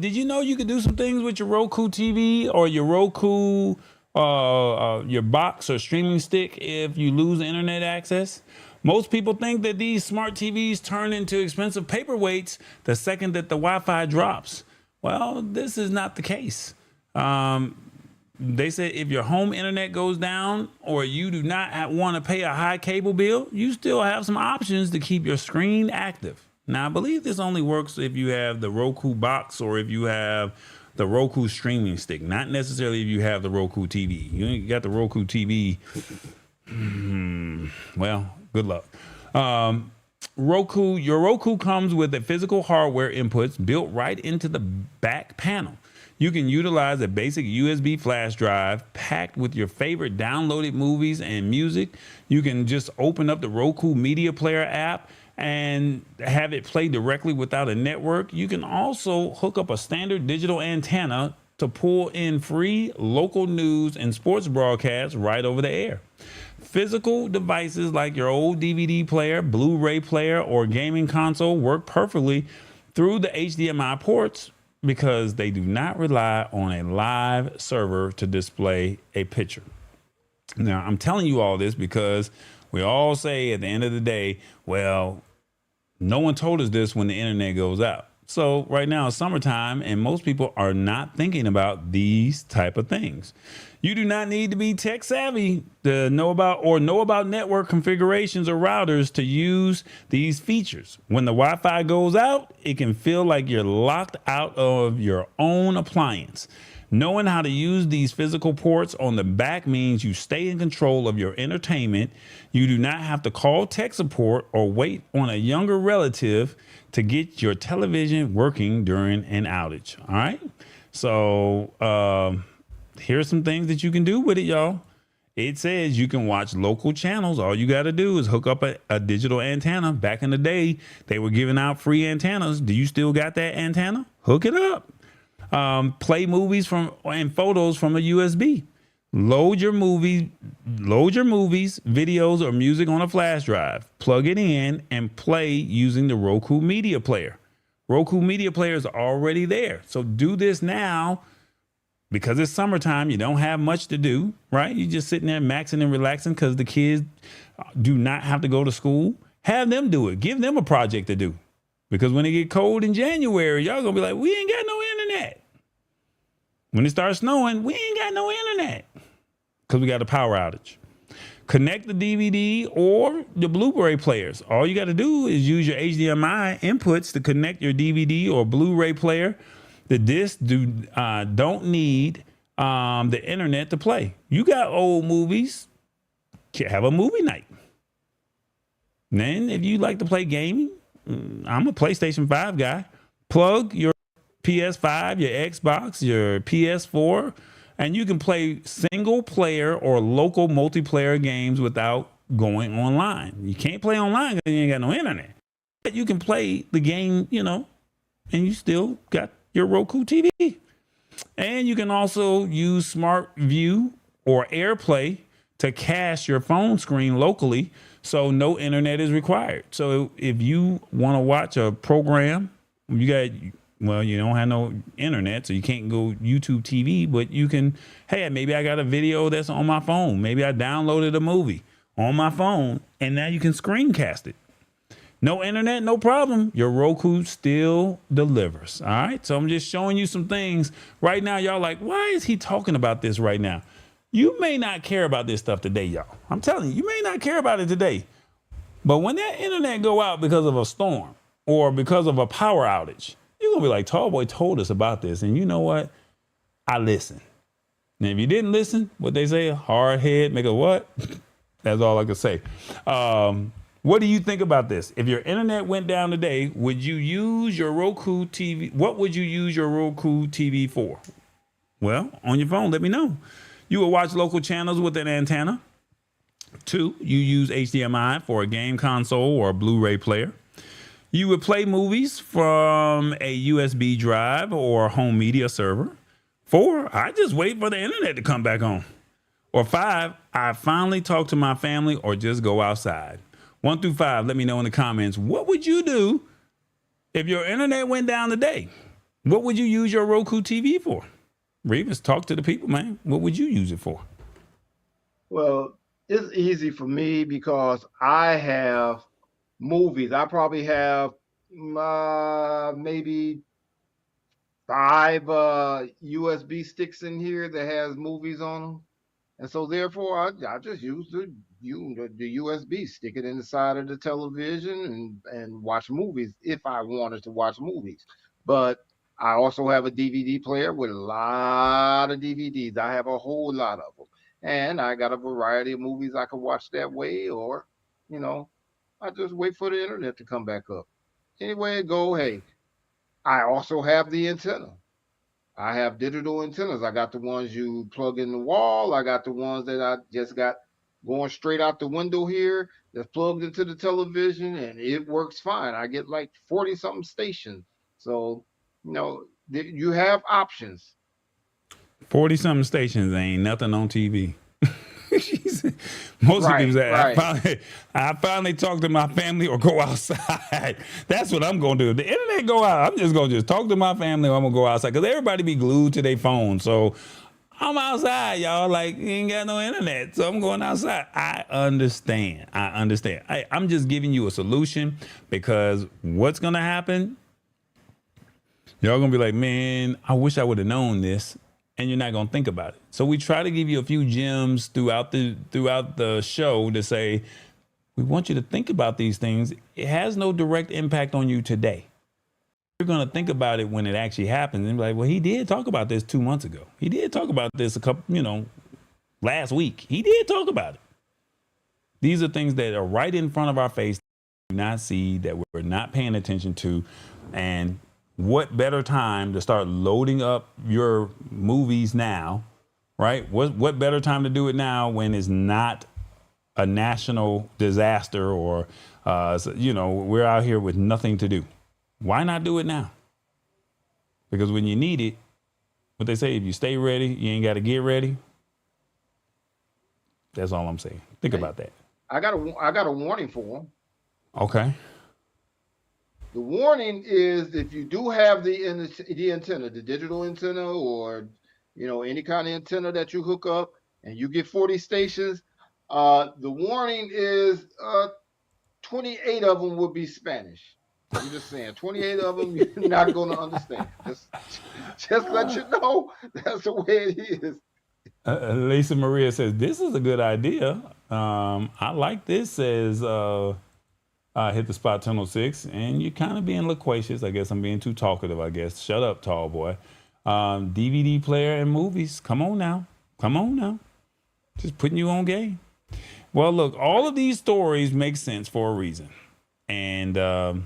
A: did you know you could do some things with your Roku TV or your Roku, your box or streaming stick if you lose internet access? Most people think that these smart TVs turn into expensive paperweights the second that the Wi-Fi drops. Well, this is not the case. They said if your home internet goes down or you do not want to pay a high cable bill, you still have some options to keep your screen active. Now, I believe this only works if you have the Roku box or if you have the Roku streaming stick, not necessarily if you have the Roku TV. You got the Roku TV. Well, good luck. Your Roku comes with a physical hardware inputs built right into the back panel. You can utilize a basic USB flash drive packed with your favorite downloaded movies and music. You can just open up the Roku Media Player app and have it play directly without a network. You can also hook up a standard digital antenna to pull in free local news and sports broadcasts right over the air. Physical devices like your old DVD player, Blu-ray player, or gaming console work perfectly through the HDMI ports because they do not rely on a live server to display a picture. Now, I'm telling you all this because We all say at the end of the day, well, no one told us this when the internet goes out. So right now it's summertime and most people are not thinking about these type of things. You do not need to be tech savvy to know about network configurations or routers to use these features. When the Wi-Fi goes out, it can feel like you're locked out of your own appliance. Knowing how to use these physical ports on the back means you stay in control of your entertainment. You do not have to call tech support or wait on a younger relative to get your television working during an outage. All right. So here's some things that you can do with it, y'all. It says you can watch local channels. All you got to do is hook up a digital antenna. Back in the day, they were giving out free antennas. Do you still got that antenna? Hook it up. Play movies and photos from a USB. Load your movies, videos, or music on a flash drive. Plug it in and play using the Roku Media Player. Roku Media Player is already there. So do this now because it's summertime. You don't have much to do, right? You're just sitting there maxing and relaxing because the kids do not have to go to school. Have them do it. Give them a project to do. Because when it get cold in January, y'all gonna be like, we ain't got no internet. When it starts snowing, we ain't got no internet because we got a power outage. Connect the DVD or the Blu-ray players. All you got to do is use your HDMI inputs to connect your DVD or Blu-ray player. The discs don't need the internet to play. You got old movies, have a movie night. Then if you like to play gaming, I'm a PlayStation 5 guy. Plug your PS5, your Xbox, your PS4, and you can play single player or local multiplayer games without going online. You can't play online because you ain't got no internet. But you can play the game, and you still got your Roku TV. And you can also use Smart View or AirPlay to cast your phone screen locally so no internet is required. So if you want to watch a program, you don't have no internet, so you can't go YouTube TV, but you can, hey, maybe I got a video that's on my phone. Maybe I downloaded a movie on my phone, and now you can screencast it. No internet, no problem. Your Roku still delivers. All right. So I'm just showing you some things right now. Y'all like, why is he talking about this right now? You may not care about this stuff today, y'all. I'm telling you, you may not care about it today. But when that internet go out because of a storm or because of a power outage, you're going to be like, Tallboy told us about this. And you know what? I listened. And if you didn't listen, what they say, hard head, make a what? That's all I can say. What do you think about this? If your internet went down today, would you use your Roku TV? What would you use your Roku TV for? Well, on your phone, let me know. You will watch local channels with an antenna. 2, you use HDMI for a game console or a Blu-ray player. You would play movies from a USB drive or home media server. 4, I just wait for the internet to come back on. Or 5, I finally talk to my family or just go outside. 1 through 5, let me know in the comments. What would you do if your internet went down today? What would you use your Roku TV for? Rivas, talk to the people, man. What would you use it for?
B: Well, it's easy for me because I have movies. I probably have maybe 5 USB sticks in here that has movies on them. And so therefore I just use the USB, stick it in the side of the television and watch movies if I wanted to watch movies. But I also have a DVD player with a lot of DVDs. I have a whole lot of them. And I got a variety of movies I can watch that way, or, I just wait for the internet to come back up. Anyway it go, hey, I also have the antenna. I have digital antennas. I got the ones you plug in the wall. I got the ones that I just got going straight out the window here that's plugged into the television, and it works fine. I get like 40-something stations. So, you have options.
A: 40-something stations ain't nothing on TV. Most people say, right. I finally talk to my family or go outside. That's what I'm going to do. If the internet go out, I'm just going to talk to my family or I'm going to go outside because everybody be glued to their phone. So I'm outside, y'all. Like, you ain't got no internet, so I'm going outside. I understand. I'm just giving you a solution, because what's going to happen, y'all going to be like, man, I wish I would have known this. And you're not going to think about it. So we try to give you a few gems throughout the show to say, we want you to think about these things. It has no direct impact on you today. You're going to think about it when it actually happens and be like, well, he did talk about this 2 months ago. He did talk about this last week. He did talk about it. These are things that are right in front of our face, that we do not see, that we're not paying attention to. And what better time to start loading up your movies now, right? What better time to do it now when it's not a national disaster or, we're out here with nothing to do. Why not do it now? Because when you need it, what they say, if you stay ready, you ain't got to get ready. That's all I'm saying. Think about that.
B: I got a warning for them.
A: Okay.
B: The warning is, if you do have the antenna, the digital antenna, or any kind of antenna that you hook up, and you get 40 stations, the warning is 28 of them will be Spanish. I'm just saying, 28 of them you're not going to understand. Just let you know that's the way it is.
A: Lisa Maria says, this is a good idea. I like this, says hit the spot 1006, and you're kind of being loquacious. I guess I'm being too talkative, I guess. Shut up, tall boy. DVD player and movies. Come on now. Just putting you on game. Well, look, all of these stories make sense for a reason. And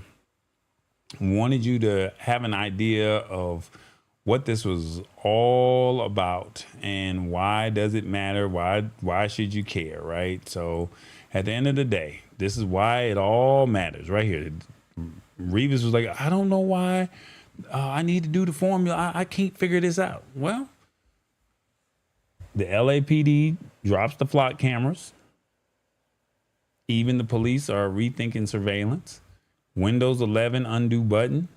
A: wanted you to have an idea of what this was all about and why does it matter? Why should you care, right? So at the end of the day, this is why it all matters right here. Rivas was like, I don't know why I need to do the formula. I can't figure this out. Well, the LAPD drops the flock cameras. Even the police are rethinking surveillance. Windows 11 undo button.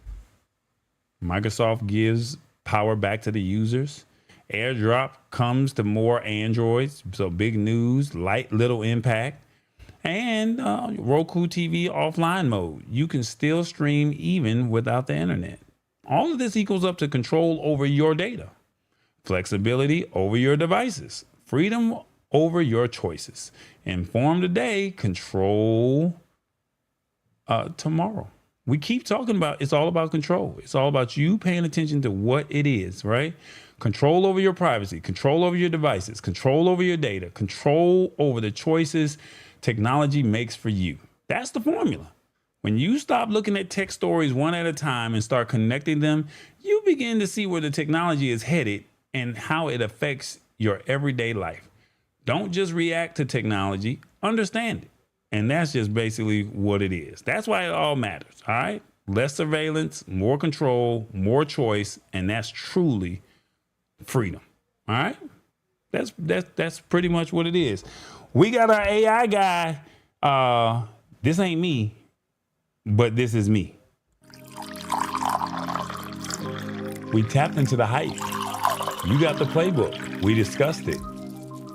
A: Microsoft gives power back to the users. AirDrop comes to more Androids. So big news, little impact. And Roku TV offline mode. You can still stream even without the internet. All of this equals up to control over your data, flexibility over your devices, freedom over your choices. Inform today, control tomorrow. We keep talking about it's all about control. It's all about you paying attention to what it is, right? Control over your privacy, control over your devices, control over your data, control over the choices technology makes for you. That's the formula. When you stop looking at tech stories one at a time and start connecting them, you begin to see where the technology is headed and how it affects your everyday life. Don't just react to technology, understand it. And that's just basically what it is. That's why it all matters, all right? Less surveillance, more control, more choice, and that's truly freedom, all right? That's pretty much what it is. We got our AI guy. This ain't me, but this is me. We tapped into the hype. You got the playbook. We discussed it.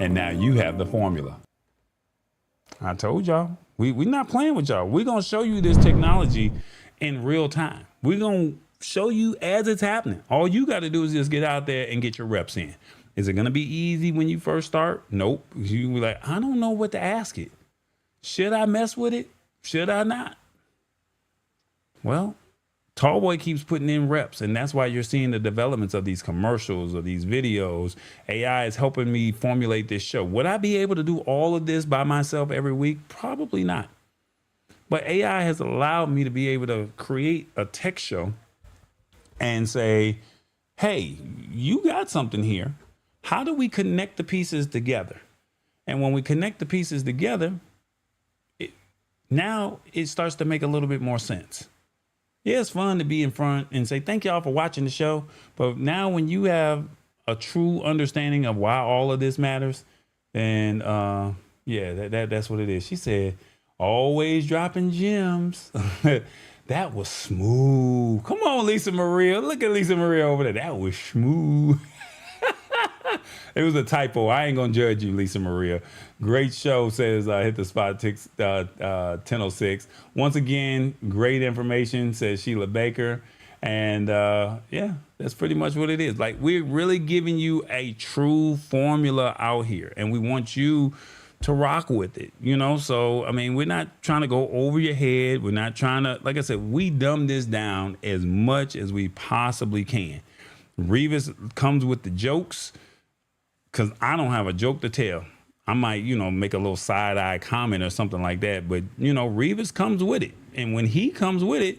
A: And now you have the formula. I told y'all, we're not playing with y'all. We're going to show you this technology in real time. We're going to show you as it's happening. All you got to do is just get out there and get your reps in. Is it going to be easy when you first start? Nope. You be like, I don't know what to ask it. Should I mess with it? Should I not? Well, Tallboy keeps putting in reps, and that's why you're seeing the developments of these commercials or these videos. AI is helping me formulate this show. Would I be able to do all of this by myself every week? Probably not. But AI has allowed me to be able to create a tech show and say, hey, you got something here. How do we connect the pieces together? And when we connect the pieces together, now it starts to make a little bit more sense. Yeah, it's fun to be in front and say, thank y'all for watching the show. But now when you have a true understanding of why all of this matters, then that's what it is. She said, always dropping gems. That was smooth. Come on, Lisa Maria. Look at Lisa Maria over there. That was smooth. It was a typo. I ain't gonna judge you, Lisa Maria. Great show, says hit the spot 10:06. Once again, great information, says Sheila Baker. And yeah, that's pretty much what it is. Like, we're really giving you a true formula out here, and we want you to rock with it, you know? So, I mean, we're not trying to go over your head. We're not trying to, like I said, we dumb this down as much as we possibly can. Revis comes with the jokes, because I don't have a joke to tell. I might, you know, make a little side eye comment or something like that. But, you know, Revis comes with it. And when he comes with it,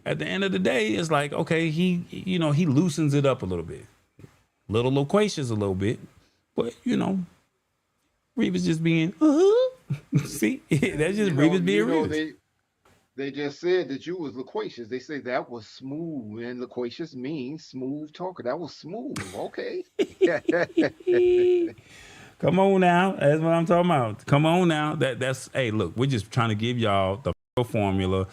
A: at the end of the day, it's like, okay, he, you know, he loosens it up a little bit. Little loquacious a little bit. But, you know, Revis just being, see, that's just Revis being Revis.
B: They just said that you was loquacious. They say that was smooth, and loquacious means smooth talker. That was smooth. Okay.
A: Come on now. That's what I'm talking about. Come on now. That's, hey, look, we're just trying to give y'all the formula.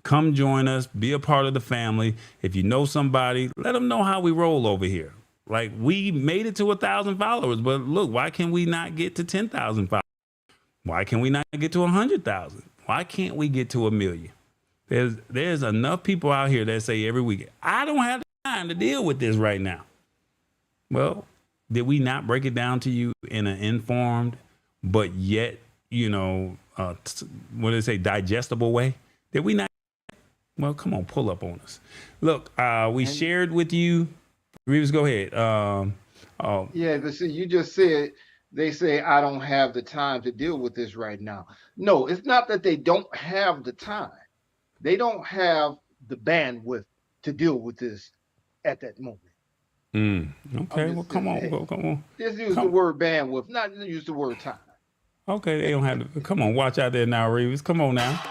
A: Come join us. Be a part of the family. If you know somebody, let them know how we roll over here. Like, we made it to 1,000 followers, but look, why can we not get to 10,000 followers? Why can we not get to 100,000? Why can't we get to 1 million? There's enough people out here that say every week, I don't have time to deal with this right now. Well, did we not break it down to you in an informed, but yet, you know, what do they say, digestible way? Did we not? Well, come on, pull up on us. Look, we shared with you. Rivas, go ahead.
B: Yeah, but see, you just said, they say, I don't have the time to deal with this right now. No, it's not that they don't have the time. They don't have the bandwidth to deal with this at that moment.
A: Okay, well, come on.
B: Just use the word bandwidth, not use the word time.
A: Okay, they don't have to. Come on, watch out there now, Rivas. Come on now.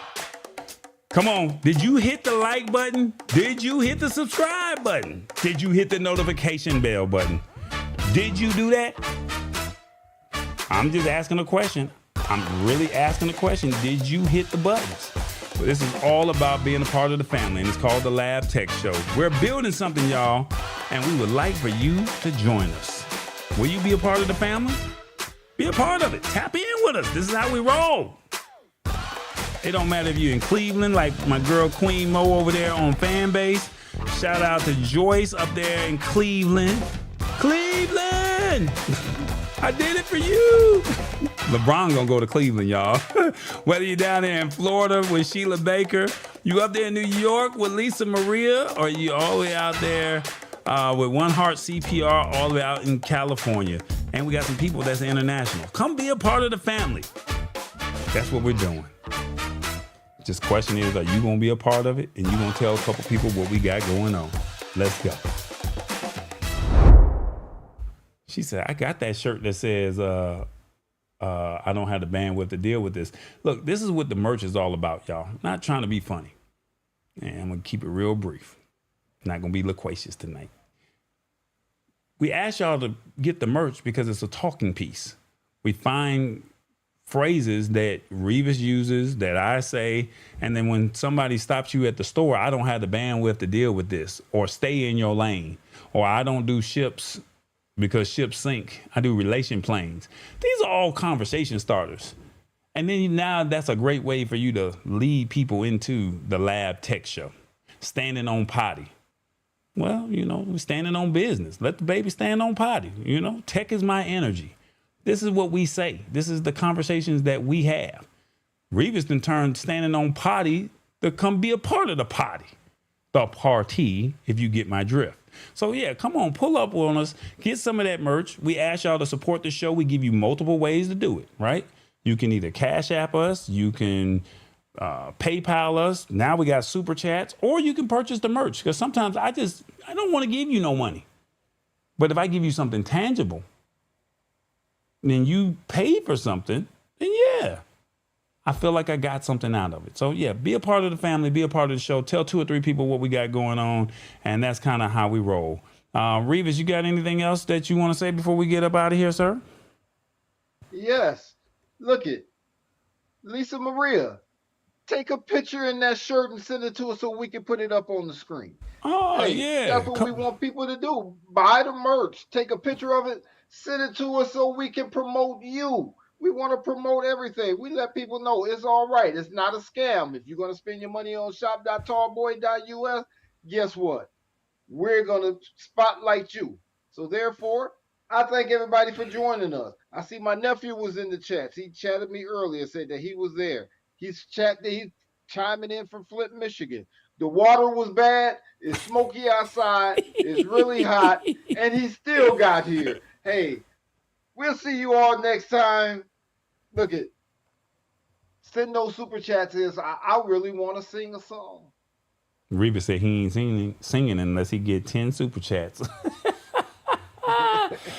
A: Come on. Did you hit the like button? Did you hit the subscribe button? Did you hit the notification bell button? Did you do that? I'm just asking a question. I'm really asking a question. Did you hit the buttons? Well, this is all about being a part of the family, and it's called the Lab Tech Show. We're building something, y'all, and we would like for you to join us. Will you be a part of the family? Be a part of it. Tap in with us. This is how we roll. It don't matter if you're in Cleveland, like my girl Queen Mo over there on Fanbase. Shout out to Joyce up there in Cleveland. Cleveland! I did it for you. LeBron gonna go to Cleveland, y'all. Whether you're down there in Florida with Sheila Baker, you up there in New York with Lisa Maria, or you all the way out there with One Heart CPR all the way out in California. And we got some people that's international. Come be a part of the family. That's what we're doing. Just question is, are you gonna be a part of it? And you gonna tell a couple people what we got going on. Let's go. She said, I got that shirt that says, I don't have the bandwidth to deal with this. Look, this is what the merch is all about, y'all. Not trying to be funny. And I'm going to keep it real brief. Not going to be loquacious tonight. We asked y'all to get the merch because it's a talking piece. We find phrases that Rivas uses, that I say, and then when somebody stops you at the store, I don't have the bandwidth to deal with this, or stay in your lane, or I don't do ships because ships sink. I do relation planes. These are all conversation starters. And then now that's a great way for you to lead people into the Lab Tech Show. Standing on potty. Well, you know, standing on business. Let the baby stand on potty. You know, tech is my energy. This is what we say. This is the conversations that we have. Revis then turned standing on potty to come be a part of the potty. The party, if you get my drift. So yeah, come on, pull up on us, get some of that merch. We ask y'all to support the show. We give you multiple ways to do it, right? You can either Cash App us, you can PayPal us. Now we got super chats, or you can purchase the merch. Because sometimes I don't want to give you no money. But if I give you something tangible, then you pay for something, then yeah, I feel like I got something out of it. So yeah, be a part of the family, be a part of the show. Tell 2 or 3 people what we got going on. And that's kind of how we roll. Rivas, you got anything else that you want to say before we get up out of here, sir?
B: Yes. Look it. Lisa Maria. take a picture in that shirt and send it to us so we can put it up on the screen.
A: Oh,
B: Hey,
A: yeah.
B: that's what we want people to do. Buy the merch, take a picture of it, send it to us so we can promote you. We want to promote everything. We let people know it's all right. It's not a scam. If you're going to spend your money on shop.tallboy.us, guess what? We're going to spotlight you. So therefore, I thank everybody for joining us. I see my nephew was in the chats. He chatted me earlier, said that he was there. He's chiming in from Flint, Michigan. The water was bad. It's smoky outside. It's really hot. And he still got here. Hey, we'll see you all next time. Look it. Send those super chats in. I really want to sing a song.
A: Rivas said he ain't singing unless he get 10 super chats.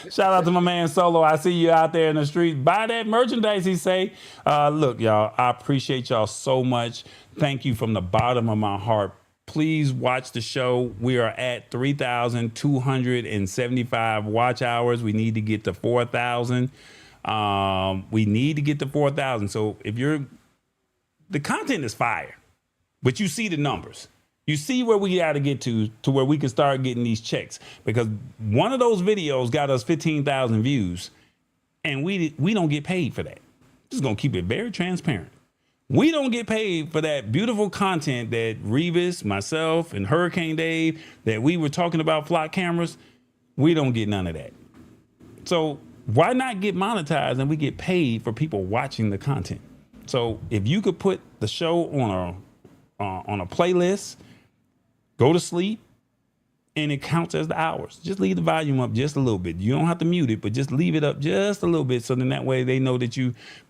A: Shout out to my man Solo. I see you out there in the street. Buy that merchandise, he say. Look, y'all, I appreciate y'all so much. Thank you from the bottom of my heart. Please watch the show. We are at 3,275 watch hours. We need to get to 4,000. We need to get to 4,000. So if the content is fire, but you see the numbers. You see where we got to get to where we can start getting these checks, because one of those videos got us 15,000 views and we don't get paid for that. Just going to keep it very transparent. We don't get paid for that beautiful content that Revis, myself, and Hurricane Dave, that we were talking about flock cameras. We don't get none of that. So why not get monetized and we get paid for people watching the content? So if you could put the show on a playlist, go to sleep, and it counts as the hours. Just leave the volume up just a little bit. You don't have to mute it, but just leave it up just a little bit, so then that way they know that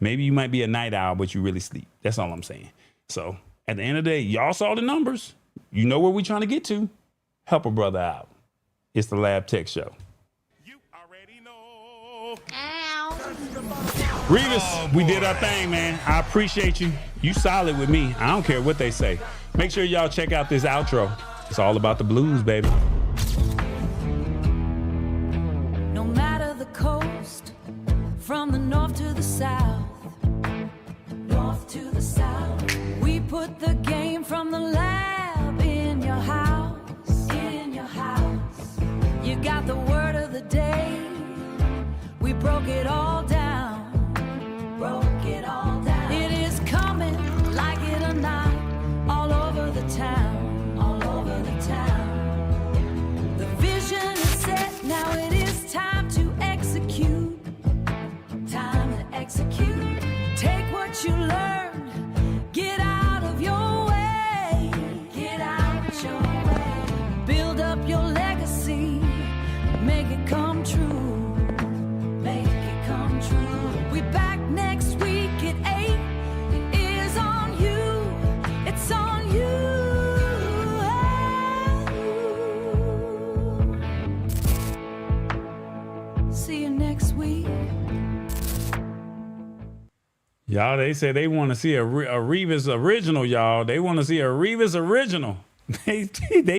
A: maybe you might be a night owl, but you really sleep. That's all I'm saying. So at the end of the day, y'all saw the numbers. You know where we're trying to get to. Help a brother out. It's the Lab Tech Show.
J: You already know.
A: Revis, we did our thing, man. I appreciate you. You solid with me. I don't care what they say. Make sure y'all check out this outro. It's all about the blues, baby.
M: No matter the coast, from the north to the south, we put the game from the lab in your house, You got the word of the day. We broke it all down, It is coming like it or not, all over the town. The vision is set, now it is time to execute. Take what you learned, get out of your way. Build up your legacy, make it come true. We back next week at 8. It is on you, it's on you. See you next week.
A: Y'all, they say they want to see a Revis original, y'all. They want to see a Revis original. They